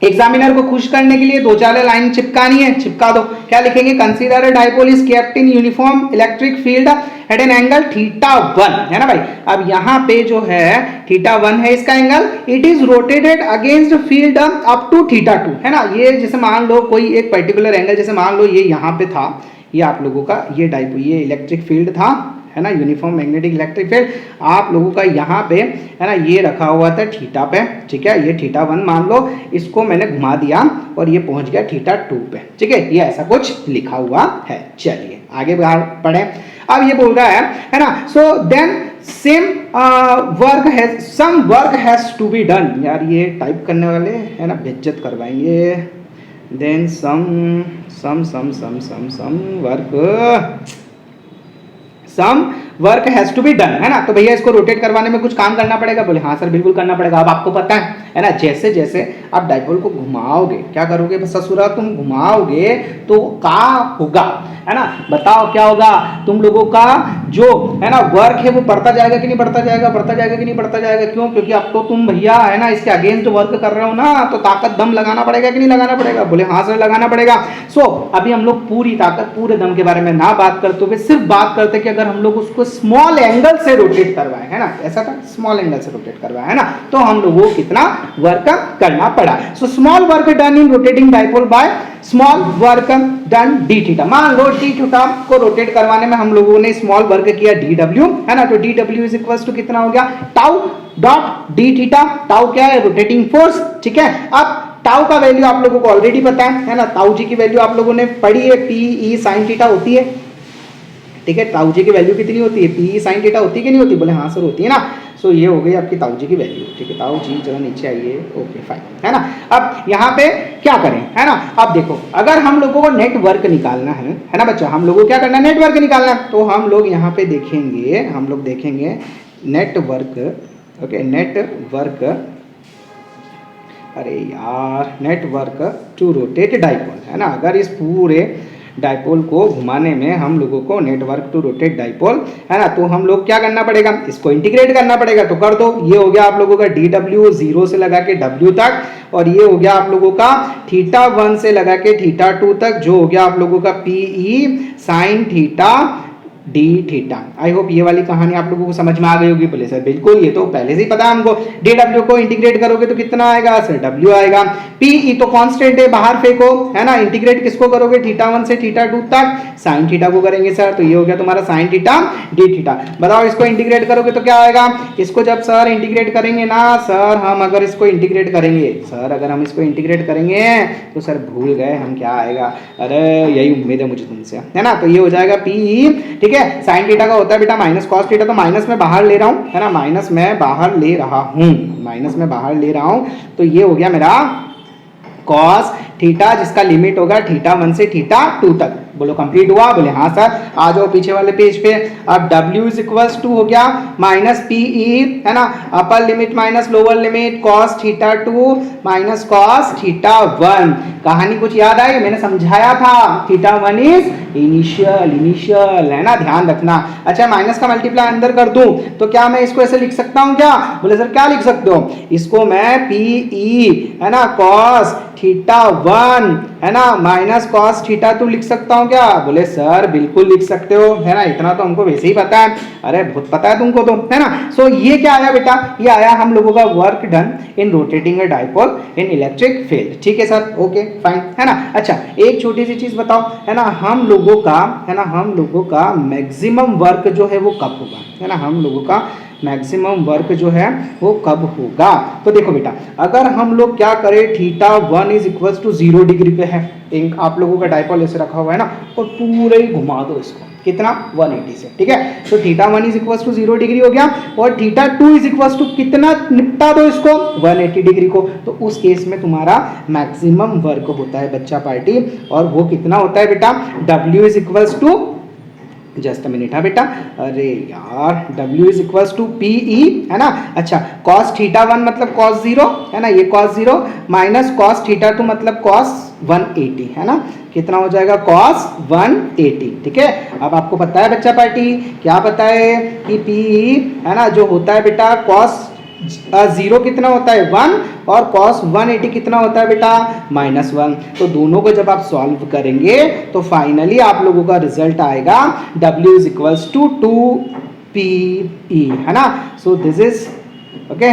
एग्जामिनर को खुश करने के लिए 2-4 लाइन चिपकानी है, चिपका दो। क्या लिखेंगे? Consider a dipole is kept in uniform electric field at an angle θ1, है ना भाई। अब यहाँ पे जो है θ1 है इसका angle, it is rotated against field up to θ2, है ना। ये जैसे मान लो कोई एक पर्टिकुलर एंगल, जैसे मान लो ये यहाँ पे था, ये आप लोगों का ये डाइपोल, ये इलेक्ट्रिक फील्ड था, है ना, यूनिफॉर्म मैग्नेटिक इलेक्ट्रिक फील्ड आप लोगों का यहाँ पे, है ना, ये रखा हुआ था थीटा पे, ठीक है। ये θ1 मान लो, इसको मैंने घुमा दिया और ये पहुंच गया θ2 पे, ठीक है। ये ऐसा कुछ लिखा हुआ है। चलिए आगे पढ़ें। अब ये बोल रहा है ना, so then same work has, some work has to be done. यार ये टाइप करने वाले, है ना, बेइज्जत करवाएंगे। Then some work has to be done, है ना। तो भैया इसको रोटेट करवाने में कुछ काम करना पड़ेगा? बोले हाँ सर बिल्कुल करना पड़ेगा। अब आपको पता है ना, जैसे जैसे आप डाइपोल को घुमाओगे, क्या करोगे ससुरा, तुम घुमाओगे तो क्या होगा, है ना, बताओ क्या होगा? तुम लोगों का जो है ना वर्क है वो बढ़ता जाएगा कि नहीं बढ़ता जाएगा? बढ़ता जाएगा कि नहीं बढ़ता जाएगा? क्यों? क्योंकि अब तो तुम भैया, है ना, इसके अगेंस्ट वर्क कर रहे हो ना, तो ताकत दम लगाना पड़ेगा कि नहीं लगाना पड़ेगा? बोले हाँ सर लगाना पड़ेगा। सो अभी हम लोग पूरी ताकत पूरे दम के बारे में ना बात करते हुए सिर्फ बात करते कि अगर हम लोग उसको स्मॉल एंगल से रोटेट करवाए, है ना, ऐसा था, स्मॉल एंगल से रोटेट करवाए, है ना, तो हम लोगों को कितना वर्क करना पड़ा। So small work done in rotating dipole by small work done d theta. मान लो डी थीटा को रोटेट करवाने में हम लोगों ने स्मॉल वर्क किया डी डब्ल्यू, है ना। तो डी डब्ल्यू इज इक्वल टू कितना हो गया? Tau dot d theta. Tau क्या है? रोटेटिंग फोर्स, ठीक है। अब टाउ का वैल्यू आप लोगों को ऑलरेडी पता है ना, ताऊ जी की वैल्यू आप लोगों ने पढ़ी है, पी ई साइन थीटा होती है, ठीक है। ताऊ जी की वैल्यू कितनी होती है? पी ई साइन थीटा होती है कि नहीं होती? बोले हाँ सर होती है ना। सो ये हो गई आपकी ताऊ जी की वैल्यू, ठीक है। ताऊ जी जरा नीचे आइए, ओके फाइन, है ना। अब यहाँ पे क्या करें, है ना, अब देखो अगर हम लोगों को नेटवर्क निकालना है ना बच्चा, हम लोगों को क्या करना है? नेटवर्क निकालना है। तो हम लोग यहाँ पे देखेंगे, हम लोग देखेंगे नेटवर्क, ओके, नेटवर्क, अरे यार, नेटवर्क टू रोटेट डाइपोल, है ना। अगर इस पूरे डाइपोल को घुमाने में हम लोगों को नेटवर्क टू रोटेट डाइपोल, है ना, तो हम लोग क्या करना पड़ेगा? इसको इंटीग्रेट करना पड़ेगा। तो कर दो, ये हो गया आप लोगों का डी डब्ल्यू 0 से लगा के डब्ल्यू तक, और ये हो गया आप लोगों का θ1 से लगा के θ2 तक, जो हो गया आप लोगों का P E sine theta D theta. आई होप ये वाली कहानी आप लोगों को समझ में आ गई होगी। बोले सर बिल्कुल, ये तो पहले से ही पता है हमको। डी डब्ल्यू को इंटीग्रेट करोगे तो कितना आएगा सर? डब्ल्यू आएगा। पी ई तो कांस्टेंट है, बाहर फेंको, है ना। इंटीग्रेट किसको करोगे? θ1 से θ2 तक, साइन थीटा को करेंगे सर, तो ये हो गया तुम्हारा साइन थीटा डी थीटा। बताओ इसको इंटीग्रेट करोगे तो क्या आएगा? इसको जब सर इंटीग्रेट करेंगे ना सर, हम अगर इसको इंटीग्रेट करेंगे सर, अगर हम इसको इंटीग्रेट करेंगे तो सर भूल गए हम, क्या आएगा? अरे यही उम्मीद है मुझे तुमसे, है ना। तो ये हो जाएगा पी ई, ठीक है। साइन थीटा का होता है बेटा माइनस कॉस थीटा, तो माइनस में बाहर ले रहा हूं, है ना, माइनस में बाहर ले रहा हूं, माइनस में बाहर ले रहा हूं, तो ये हो गया मेरा कॉस थीटा, जिसका लिमिट होगा θ1 से θ2 तक। बोलो कंप्लीट हुआ, बोले हाँ सर। आ जाओ पीछे वाले पेज पे। अब W इज इक्वल्स टू हो गया माइनस पी ई, है ना, upper limit minus lower limit cos theta 2 minus cos theta 1। कहानी कुछ याद आई? मैंने समझाया था थीटा 1 इज इनिशियल, है ना, ध्यान रखना। अच्छा माइनस का मल्टीप्लाई अंदर कर दूं तो क्या मैं इसको ऐसे लिख सकता हूं क्या? बोले सर क्या लिख सकते हो? इसको मैं पी ई, है ना, कॉस थीटा 1, है ना, माइनस कॉस थीटा 2 लिख सकता हूं क्या? बोले सर बिल्कुल लिख सकते हो, है ना, इतना तो हमको वैसे ही पता है। अरे बहुत पता है तुमको तो, है ना। सो ये क्या आया बेटा? ये आया हम लोगों का work done in rotating a dipole in electric field. ठीक है सर, ओके फाइन, है ना। अच्छा एक छोटी सी चीज बताओ, है ना, हम लोगों का, है ना, हम लोगों का मैक्सिमम वर्क जो है वो कब होगा? है ना, हम लोगों का मैक्सिमम वर्क जो है वो कब होगा? तो देखो बेटा, अगर हम लोग क्या करें, theta 1 is equal to 0 degree पे है, एक आप लोगों का डाइपोल ऐसे रखा हुआ है ना, और पूरे ही घुमा दो इसको, कितना? 180 से, ठीक है। तो theta 1 is equal to 0 degree हो गया, और थीटा 2 इज इक्वल टू कितना निपटा दो इसको? 180 डिग्री को। तो उस केस में तुम्हारा मैक्सिमम वर्क होता है बच्चा पार्टी, और वो कितना होता है बेटा? W is equal to, just a minute, हाँ बेटा, अरे यार W is equal to P E, है ना। अच्छा कॉस थीटा 1 मतलब कॉस 0, है ना, ये कॉस 0 माइनस कॉस थीटा 2 मतलब कॉस 180, है ना, कितना हो जाएगा? कॉस 180, ठीक है। अब आपको पता है बच्चा पार्टी, क्या पता है कि पी ई, है ना, जो होता है बेटा कॉस 0 कितना होता है? 1, और कॉस 180 कितना होता है बेटा? -1। तो दोनों को जब आप सॉल्व करेंगे तो फाइनली आप लोगों का रिजल्ट आएगा W is equals to 2PE, है ना। सो दिस इज ओके,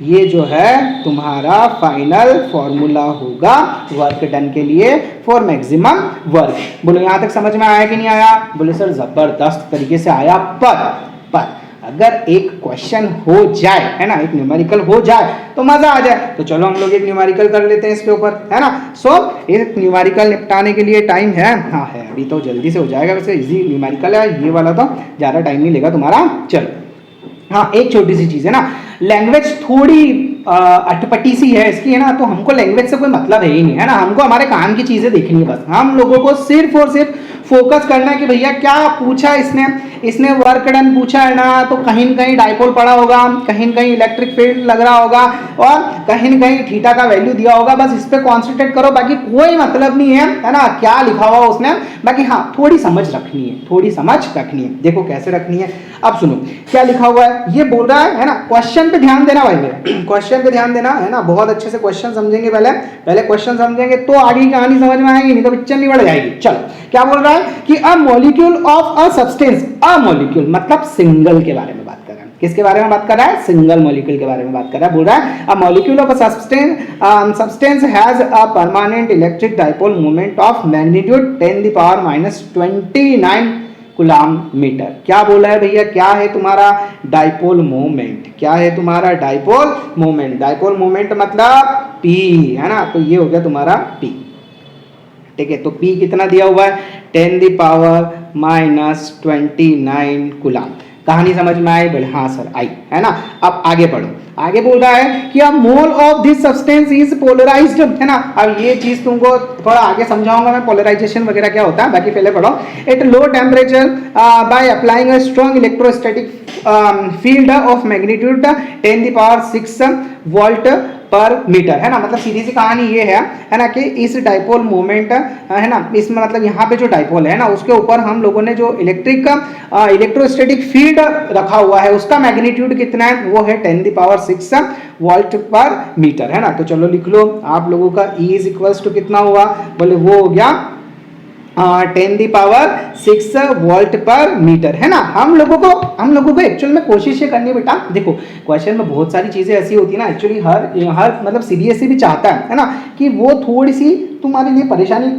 ये जो है तुम्हारा फाइनल फॉर्मूला होगा वर्क डन के लिए फॉर मैक्सिमम वर्क। बोलो यहाँ तक समझ में आया कि नहीं आया? बोले सर जबरदस्त तरीके से आया, पर अगर एक क्वेश्चन हो जाए, है ना, एक न्यूमेरिकल हो जाए तो मजा आ जाए। तो चलो हम लोग एक न्यूमेरिकल कर लेते हैं इसके ऊपर, है ना। सो एक न्यूमेरिकल निपटाने के लिए टाइम है? हाँ है, अभी तो जल्दी से हो जाएगा, वैसे इजी न्यूमेरिकल है ये वाला, तो ज़्यादा टाइम नहीं लेगा तुम्हारा। चलो हाँ, एक छोटी सी चीज़ है ना, लैंग्वेज थोड़ी अटपटी सी है इसकी, है ना, तो हमको लैंग्वेज से कोई मतलब है ही नहीं, है ना, हमको हमारे काम की चीज़ें देखनी है बस। हम लोगों को सिर्फ और सिर्फ फोकस करना है कि भैया क्या पूछा इसने वर्क डन पूछा है ना, तो कहीं न कहीं डाइपोल पड़ा होगा, कहीं न कहीं इलेक्ट्रिक फील्ड लग रहा होगा, और कहीं न कहीं थीटा का वैल्यू दिया होगा, बस इस पे कॉन्सेंट्रेट करो, बाकी कोई मतलब नहीं है ना, क्या लिखा हुआ उसने। बाकी हाँ थोड़ी समझ रखनी है, थोड़ी समझ रखनी है। देखो कैसे रखनी है, अब सुनो क्या लिखा हुआ है, ये बोल रहा है ना, क्वेश्चन पे ध्यान देना भाई मेरे, क्वेश्चन पे ध्यान देना, है ना, बहुत अच्छे से क्वेश्चन समझेंगे, पहले क्वेश्चन समझेंगे तो आगे की कहानी समझ में आएगी, नहीं तो पिक्चर नहीं बढ़ जाएगी। चलो क्या बोल रहा है कि अ molecule of a substance, a molecule मतलब सिंगल के बारे में बात कर रहा है, किसके बारे में बात कर रहा है? सिंगल मॉलिक्यूल के बारे में बात कर रहा है। बोल रहा है a molecule of a substance has a permanent electric dipole moment of magnitude 10⁻29 coulomb metre. क्या बोला है भैया? क्या है तुम्हारा डाइपोल मोमेंट? क्या है तुम्हारा डाइपोल मोमेंट? डाइपोल मोमेंट मतलब P, है ना, तो ये हो गया तुम्हारा P, ठीक है। तो P कितना दिया हुआ है? 10⁻29 कूलम। कहानी समझ में आई? बोले हाँ सर आई, है ना। अब आगे बढ़ो, आगे बोल रहा है कि अब mole of this substance is polarised, है ना। अब ये चीज तुमको थोड़ा आगे समझाऊंगा मैं, पोलराइजेशन वगैरह क्या होता है, बाकी पहले पढ़ो। At low temperature by applying a strong electrostatic field of magnitude 10⁻6 volt पर मीटर, है ना। मतलब सीधी सी कहानी ये है ना, कि इस डाइपोल मोमेंट, है ना, इसमें मतलब यहाँ पे जो डाइपोल है ना, उसके ऊपर हम लोगों ने जो इलेक्ट्रोस्टैटिक फील्ड रखा हुआ है उसका मैग्नीट्यूड कितना है? वो है 10⁻6 वोल्ट पर मीटर, है ना। तो चलो लिख लो आप लोगों का E इज इक्वल्स टू कितना हुआ? बोले वो हो गया 10⁻6 वोल्ट पर मीटर, है ना। हम लोगों को एक्चुअल में कोशिश ये करनी है बेटा, देखो क्वेश्चन में बहुत सारी चीजें ऐसी होती है ना, एक्चुअली हर मतलब CBSE भी चाहता है ना, कि वो थोड़ी सी तुम्हारे लिए परेशानी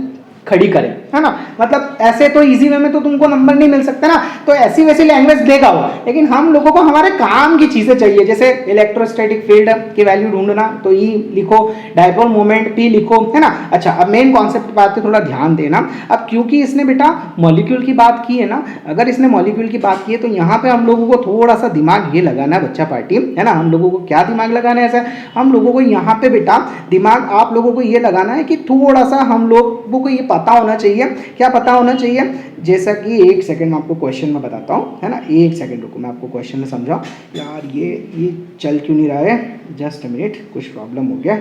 खड़ी करे, है ना। मतलब ऐसे तो इजी वे में तो तुमको नंबर नहीं मिल सकता ना, तो ऐसी वैसी लैंग्वेज देगा वो, लेकिन हम लोगों को हमारे काम की चीजें चाहिए, जैसे इलेक्ट्रोस्टैटिक फील्ड की वैल्यू ढूंढना, तो E लिखो, डाइपोल मोमेंट P लिखो, है ना। अच्छा अब मेन कॉन्सेप्ट बात पे थोड़ा ध्यान देना। अब क्योंकि इसने बेटा मॉलिक्यूल की बात की है ना, अगर इसने मॉलिक्यूल की बात की है तो यहाँ पे हम लोगों को थोड़ा सा दिमाग ये लगाना है बच्चा पार्टी, है ना। हम लोगों को क्या दिमाग लगाना है? ऐसा हम लोगों को यहाँ पे बेटा दिमाग आप लोगों को ये लगाना है कि थोड़ा सा हम लोगों को ये पता होना चाहिए। क्या पता होना चाहिए? जैसा कि एक सेकंड में आपको क्वेश्चन में बताता हूँ, है ना, एक सेकंड रुको, मैं आपको क्वेश्चन में समझाऊँ। यार ये चल क्यों नहीं रहा है? जस्ट अ मिनट, कुछ प्रॉब्लम हो गया,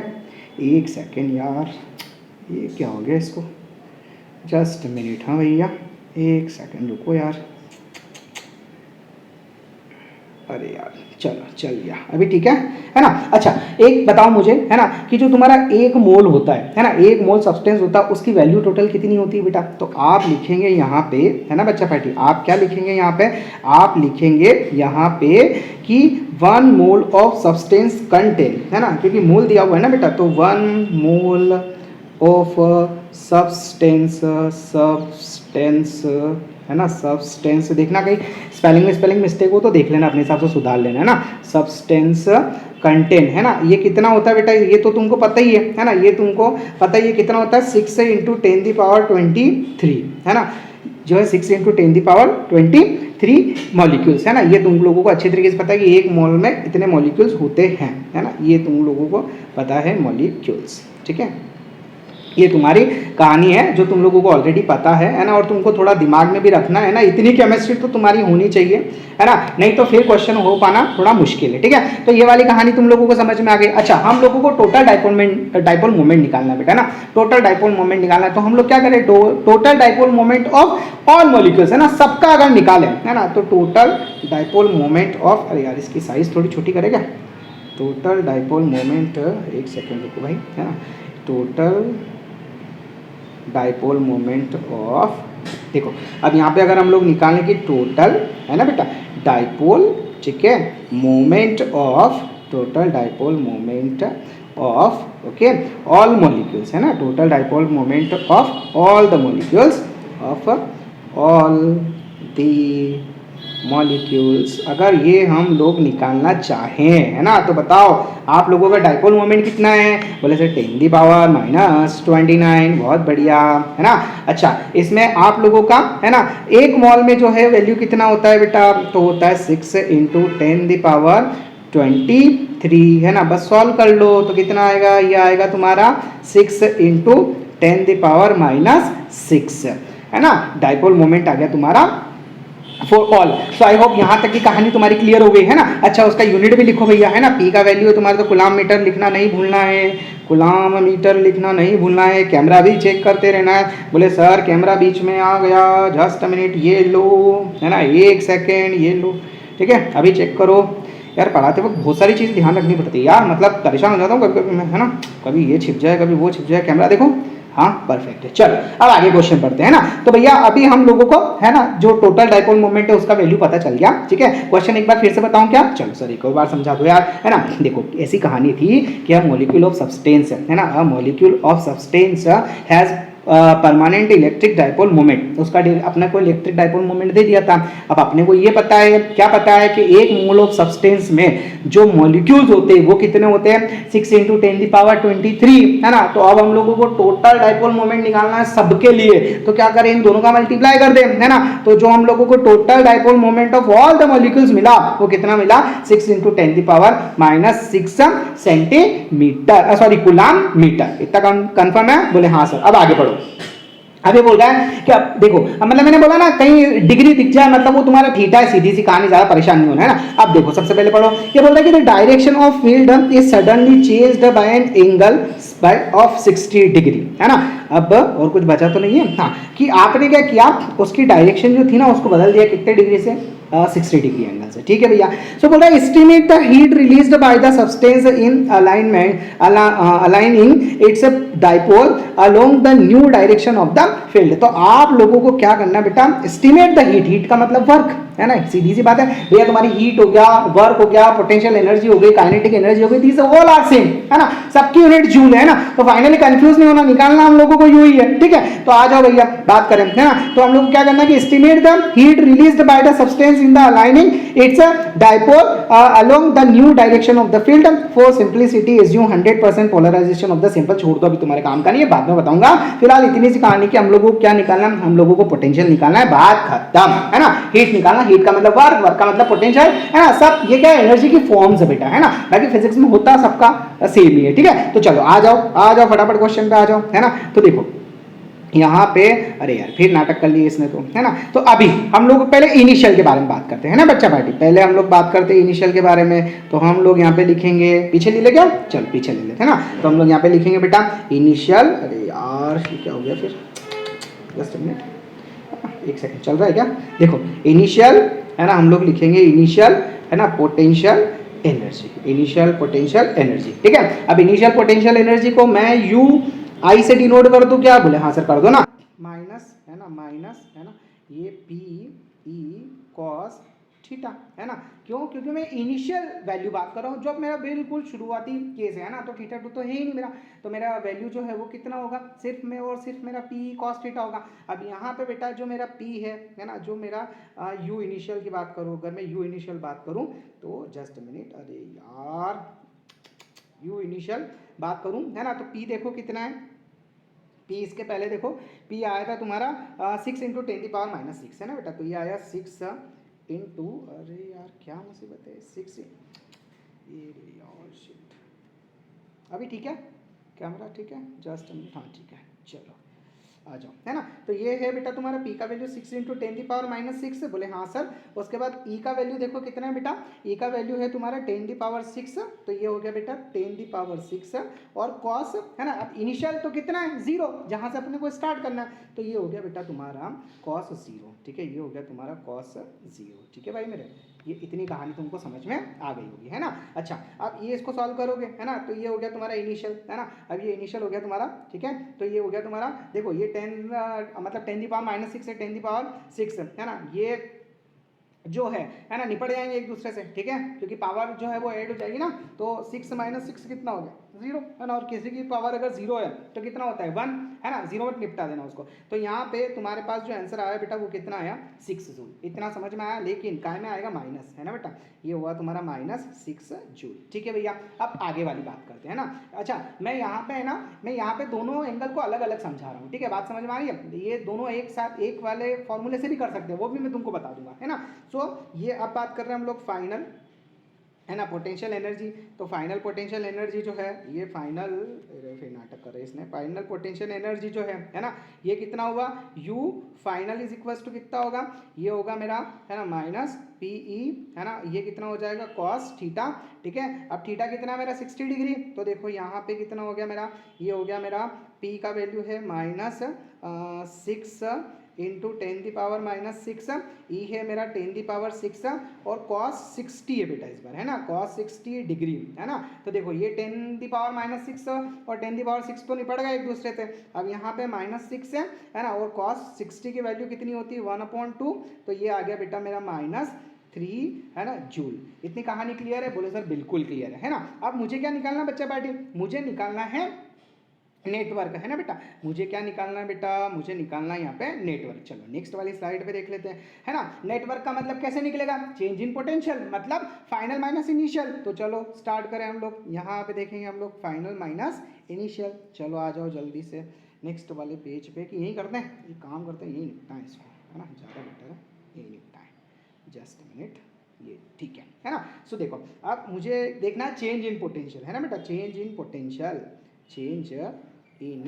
एक सेकंड यार, ये क्या हो गया इसको? जस्ट अ मिनट, हाँ भैया एक सेकंड रुको यार, अरे यार चलो चल गया, अभी ठीक है ना। अच्छा एक बताओ मुझे, है ना, कि जो तुम्हारा एक मोल होता है ना, एक मोल सब्सटेंस होता है, उसकी वैल्यू टोटल कितनी होती है बेटा? तो आप लिखेंगे यहाँ पे, है ना बच्चा पार्टी, आप क्या लिखेंगे यहाँ पे? आप लिखेंगे यहाँ पे कि 1 मोल ऑफ सब्सटेंस कंटेन, है ना, क्योंकि मोल दिया हुआ है ना बेटा, तो 1 मोल ऑफ सब्सटेंस, है ना, सब्सटेंस, देखना कहीं स्पेलिंग मिस्टेक हो तो देख लेना, अपने हिसाब से सुधार लेना, है ना। सब्सटेंस कंटेन, है ना, ये कितना होता है बेटा? ये तो तुमको पता ही है ना, ये तुमको पता ही है कितना होता है, 6 इंटू 10⁻23, है ना, जो है 6 इंटू 10⁻23 मॉलिक्यूल्स, है ना। ये तुम लोगों को अच्छे तरीके से पता है कि एक मोल में इतने मॉलिक्यूल्स होते हैं, है ना, ये तुम लोगों को पता है मॉलिक्यूल्स, ठीक है। ये तुम्हारी कहानी है जो तुम लोगों को ऑलरेडी पता है ना, और तुमको थोड़ा दिमाग में भी रखना है ना, इतनी केमिस्ट्री तो तुम्हारी होनी चाहिए, है ना, नहीं तो फिर क्वेश्चन हो पाना थोड़ा मुश्किल है, ठीक है। तो ये वाली कहानी तुम लोगों को समझ में आ गई। अच्छा हम लोगों को टोटल डाइपोल मोमेंट निकालना है बेटा ना, टोटल डाइपोल मोमेंट निकालना है, तो हम लोग क्या करें, total dipole moment of all molecules, है ना, सबका अगर निकालें, है ना, तो टोटल डाइपोल मोमेंट ऑफ, अरे यार इसकी साइज थोड़ी छोटी करेगा, टोटल डाइपोल मोमेंट, एक सेकेंड रुको भाई, है ना, टोटल डाइपोल मोमेंट ऑफ, देखो अब यहाँ पे अगर हम लोग निकालें कि टोटल, है ना बेटा, डाइपोल, ठीक है, moment of, total dipole moment of, okay, all molecules, है ना, total dipole moment of all the molecules, of all the molecules, अगर ये हम लोग निकालना चाहें, है ना, तो बताओ आप लोगों का डाइपोल मोमेंट कितना है? बोले सर 10⁻⁻29, बहुत बढ़िया, है ना। अच्छा इसमें आप लोगों का, है ना, एक मॉल में जो है वैल्यू कितना होता है बेटा? तो होता है 6 इंटू 10⁻23, है ना, बस सॉल्व कर लो तो कितना आएगा? ये आएगा तुम्हारा 6 इंटू 10⁻⁻6, है ना, डाइपोल मोमेंट आ गया तुम्हारा for all. So I hope यहाँ तक की कहानी तुम्हारी क्लियर हो गई, है ना। अच्छा उसका यूनिट भी लिखो भैया, है ना, पी का वैल्यू है तुम्हारा, तो कूलाम मीटर लिखना नहीं भूलना है, कूलाम मीटर लिखना नहीं भूलना है, कैमरा भी चेक करते रहना है। बोले सर कैमरा बीच में आ गया, जस्ट अ मिनट, ये लो, है ना, एक सेकेंड, ये लो, ठीक है, अभी चेक करो। यार पढ़ाते वक्त बहुत सारी चीज़ ध्यान रखनी पड़ती है यार, मतलब परेशान हो जाता हूँ कभी कभी मैं, है ना, कभी ये छिप जाए कभी वो छिप जाए, कैमरा देखो, हाँ परफेक्ट है। चलो अब आगे क्वेश्चन पढ़ते हैं ना। तो भैया अभी हम लोगों को, है ना, जो टोटल डाइपोल मोमेंट है उसका वैल्यू पता चल गया, ठीक है। क्वेश्चन एक बार फिर से बताऊं क्या? चलो सर एक और बार समझा दो यार, है ना। देखो ऐसी कहानी थी कि अ मॉलिक्यूल ऑफ सब्सटेंस, है ना, अ molecule of substance has permanent electric dipole moment, उसका अपने को इलेक्ट्रिक डाइपोल मोमेंट दे दिया था। अब अपने को ये पता है, क्या पता है कि एक मोल ऑफ सब्सटेंस में जो मॉलिक्यूल्स होते हैं वो कितने होते हैं? 6 इंटू 10⁻23, है ना। तो अब हम लोगों को टोटल डाइपोल मोमेंट निकालना है सबके लिए, तो क्या करें, इन दोनों का मल्टीप्लाई कर दें, है ना। तो जो हम लोगों को total dipole moment of all the molecules मिला वो कितना मिला? 6 into 10⁻⁻6 centimetre, sorry coulomb metre. इतना कंफर्म है? बोले हाँ सर। अब आगे बढ़ो। अभी बोल रहा है कि अब देखो, मतलब मैंने बोला ना कहीं डिग्री दिख जाए मतलब वो तुम्हारा थीटा है, सीधी सी कहानी, ज्यादा परेशान नहीं होना, है ना। अब देखो सबसे पहले पढ़ो, ये बोल रहा है कि the direction of field is suddenly changed by an angle of 60 degree, है ना। अब और कुछ बचा तो नहीं है, हाँ, कि आपने क्या किया, उसकी डायरेक्शन जो थी ना उसको बदल दिया, कितने डिग्री से? 60 डिग्री एंगल से, ठीक है भैया। सो बोल रहा है estimate the heat released by the substance in aligning its dipole along the new direction of the field. तो आप लोगों को क्या करना है बेटा? एस्टिमेट द हीट, हीट का मतलब वर्क, है ना, सीधी सी बात है भैया, तुम्हारी हीट हो गया, वर्क हो गया, पोटेंशियल एनर्जी हो गई, काइनेटिक एनर्जी हो गई, दीज ऑल आर सेम, है ना, सबकी यूनिट जूल है ना। तो फाइनली कंफ्यूज नहीं होना, निकालना हम लोगों को यू ही है, ठीक है। तो आ जाओ भैया बात करें, है ना। तो हम लोग को क्या करना है कि estimate the heat released by the substance in the aligning its dipole along the new direction of the field. For simplicity assume 100% polarisation of the simple. छोड़ दो अभी, तुम्हारे काम का नहीं है, बाद में बताऊंगा। फिलहाल इतनी सी कहानी कि हम लोगों को क्या निकालना है, हम लोगों को पोटेंशियल निकालना है, बात खत्म, है ना। हीट निकालना, हीट का मतलब वर्क, वर्क का मतलब पोटेंशियल, है ना। सब ये क्या है, एनर्जी की फॉर्म्स है बेटा, है ना। बाकी फिजिक्स में होता सबका सेम ही है, ठीक है। तो चलो आ जाओ फटाफट क्वेश्चन पे आ जाओ, है ना। तो देखो यहाँ पे अरे यार फिर नाटक कर लिए इसने तो, है ना। तो अभी हम लोग पहले इनिशियल के बारे में बात करते हैं ना बच्चा पार्टी, पहले हम लोग बात करते हैं इनिशियल के बारे में। तो हम लोग यहाँ पे लिखेंगे, पीछे ले क्या, चल पीछे ले लेते हैं ना। तो हम लोग यहाँ पे लिखेंगे बेटा इनिशियल, अरे यार क्या हो गया फिर, जस्ट मिनट, एक सेकंड चल रहा है क्या, देखो इनिशियल है ना, हम लोग लिखेंगे इनिशियल है ना potential energy, initial potential energy, ठीक है। अब इनिशियल पोटेंशियल एनर्जी को मैं यू आई से डिनोट कर दूं क्या, बोले हाँ सर कर दो ना, माइनस है ना, माइनस है ना ये पी ई कॉस थीटा है ना। क्यों, क्योंकि मैं इनिशियल वैल्यू बात कर रहा हूँ, जो अब मेरा बिल्कुल शुरुआती केस है ना, तो थीटा टू तो है ही नहीं मेरा, तो मेरा वैल्यू जो है वो कितना होगा, सिर्फ में और सिर्फ मेरा पी कॉस थीटा होगा। अब यहाँ पे बेटा जो मेरा पी है ना, जो मेरा यू इनिशियल की बात करूँ, अगर मैं यू इनिशियल बात करूँ तो जस्ट मिनट, अरे यार यू इनिशियल बात करूँ है ना, तो पी देखो कितना है, पी इसके पहले देखो पी आया था तुम्हारा 6 इंटू 10⁻⁻6 है ना बेटा, तो ये आया 6 इंटू, अरे यार क्या मुसीबत है, 6 यार शिट, अभी ठीक है कैमरा, ठीक है जस्ट, हाँ ठीक है चलो आ जाओ है ना। तो ये है बेटा तुम्हारा पी का वैल्यू 6 इंटू 10⁻⁻6, बोले हाँ सर। उसके बाद ई का वैल्यू देखो कितना है बेटा, ई का वैल्यू है तुम्हारा 10⁻6, तो ये हो गया बेटा 10⁻6 और कॉस है ना। अब इनिशियल तो कितना है 0, जहाँ से अपने को स्टार्ट करना है, तो ये हो गया बेटा तुम्हारा कॉस 0, ठीक है, ये हो गया तुम्हारा कॉस 0, ठीक है भाई मेरे, ये इतनी कहानी तुमको समझ में आ गई होगी है ना। अच्छा अब ये इसको सॉल्व करोगे है ना, तो ये हो गया तुम्हारा इनिशियल है ना, अब ये इनिशियल हो गया तुम्हारा, ठीक है। तो ये हो गया तुम्हारा, देखो ये 10 मतलब 10⁻⁻6 से 10⁻6 है ना, ये जो है ना निपट जाएंगे एक दूसरे से, ठीक है, क्योंकि पावर जो है वो ऐड हो जाएगी ना, तो 6 - 6 कितना हो गया 0 है ना, और किसी की पावर अगर 0 है तो कितना होता है 1 है ना, 0 में निपटा देना उसको। तो यहाँ पे तुम्हारे पास जो आंसर आया बेटा वो कितना आया 6 जूल, इतना समझ में आया, लेकिन काय में आएगा माइनस है ना बेटा, ये हुआ तुम्हारा -6 जूल, ठीक है भैया। अब आगे वाली बात करते हैं ना। अच्छा मैं यहाँ पे है ना, मैं यहाँ पे दोनों एंगल को अलग अलग समझा रहा हूँ, ठीक है, बात समझ में आ रही है। ये दोनों एक साथ एक वाले फॉर्मूले से भी कर सकते हैं, वो भी मैं तुमको बता दूंगा है ना। सो ये अब बात कर रहे हैं हम लोग फाइनल है ना पोटेंशियल एनर्जी। तो फाइनल पोटेंशियल एनर्जी जो है ये फाइनल, फिर नाटक कर रहे हैं इसने, फाइनल पोटेंशियल एनर्जी जो है ना, ये कितना होगा, U final is equals to कितना होगा, ये होगा मेरा है ना माइनस पी ई है ना, ये कितना हो जाएगा कॉस थीटा, ठीक है। अब थीटा कितना है मेरा 60 डिग्री, तो देखो यहाँ पे कितना हो गया मेरा, ये हो गया मेरा पी का वैल्यू है -6 इंटू 10⁻⁻6, ई है मेरा 10⁻6 और कॉस 60 है बेटा इस बार है ना, कॉस 60 डिग्री है ना। तो देखो ये 10⁻⁻6 और 10⁻6 तो निपट गया एक दूसरे से, अब यहाँ पे -6 है ना, और कॉस 60 की वैल्यू कितनी होती है 1/2, तो ये आ गया बेटा मेरा -3 है ना जूल। इतनी कहानी क्लियर है, बोले सर बिल्कुल क्लियर है ना। अब मुझे क्या निकालना बच्चा पार्टी, मुझे निकालना है नेटवर्क है ना बेटा, मुझे क्या निकालना है बेटा, मुझे निकालना है यहाँ पे नेटवर्क। चलो नेक्स्ट वाली स्लाइड पे देख लेते हैं है ना। नेटवर्क का मतलब कैसे निकलेगा, चेंज इन पोटेंशियल, मतलब फाइनल माइनस इनिशियल। तो चलो स्टार्ट करें हम लोग, यहाँ पे देखेंगे हम लोग फाइनल माइनस इनिशियल। चलो आ जाओ जल्दी से नेक्स्ट वाले पेज पे, कि यही करते हैं, ये काम करते हैं, यही निपटा है इसको है ना, ज़्यादा बेटर है यही निपटा है। जस्ट मिनट, ये ठीक है ना। सो देखो अब मुझे देखना है चेंज इन पोटेंशियल है ना बेटा, change in potential, change in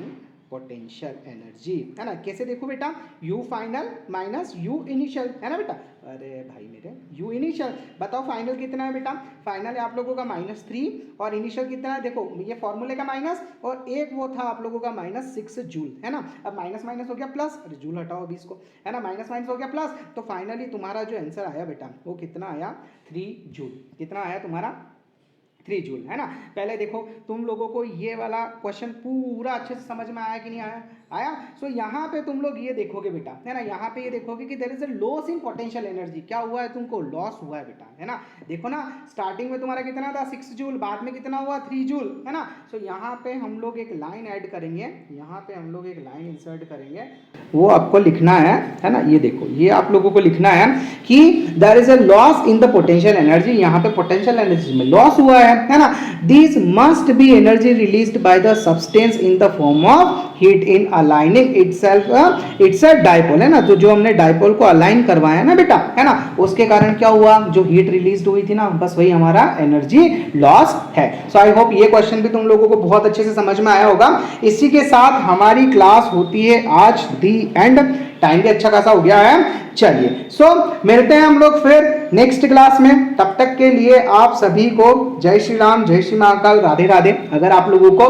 potential energy है ना। कैसे देखो बेटा, you final minus you initial है ना बेटा, अरे भाई मेरे यू इनिशियल, बताओ फाइनल कितना है बेटा, फाइनल है आप लोगों का -3 और इनिशियल कितना है, देखो ये फॉर्मूले का माइनस और एक वो था आप लोगों का -6 जूल है ना। अब माइनस माइनस हो गया प्लस, अरे जूल हटाओ अभी इसको है ना, माइनस माइनस हो गया प्लस, तो फाइनली तुम्हारा जो आंसर आया बेटा वो कितना आया 3 जूल, कितना आया तुम्हारा 3 जूल है ना। पहले देखो तुम लोगों को ये वाला क्वेश्चन पूरा अच्छे से समझ में आया कि नहीं आया, आया। सो यहाँ पे तुम लोग ये देखोगे बेटा है ना, यहाँ पे ये देखोगे कि there is a loss in potential energy, क्या हुआ है तुमको, लॉस हुआ है बेटा है ना। देखो ना स्टार्टिंग में तुम्हारा कितना था 6 जूल, बाद में कितना हुआ 3 जूल है ना। सो यहाँ पे हम लोग एक लाइन ऐड करेंगे, यहाँ पे हम लोग एक लाइन इंसर्ट करेंगे, वो आपको लिखना है ना, ये देखो ये आप लोगों को लिखना है कि there is a loss in the potential energy, यहाँ पे पोटेंशियल एनर्जी में लॉस हुआ है ना। This must be energy released by the substance in the form of heat in aligning itself its a dipole, है ना। तो जो हमने डाइपोल को अलाइन करवाया ना बेटा, है ना, उसके कारण क्या हुआ, जो हीट रिलीज हुई थी ना, बस वही हमारा एनर्जी लॉस है। सो आई होप ये क्वेश्चन भी तुम लोगों को बहुत अच्छे से समझ में आया होगा। इसी के साथ हमारी क्लास होती है आज दी एंड, टाइम भी अच्छा खासा हो गया है। चलिए सो मिलते हैं हम लोग फिर नेक्स्ट क्लास में। तब तक के लिए आप सभी को जय श्री राम, जय श्री महाकाल, राधे राधे। अगर आप लोगों को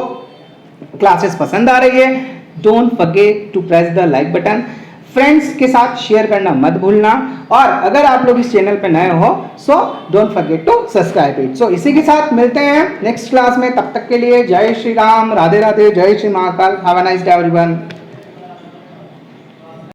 क्लासेस पसंद आ रही है, don't forget to press the like button, friends के साथ शेयर करना मत भूलना, और अगर आप लोग इस चैनल पे नए हो so don't forget to subscribe it. So इसी के साथ मिलते हैं नेक्स्ट क्लास में। तब तक के लिए जय श्री राम, राधे राधे, जय Shri Mahakal. Have a nice day everyone.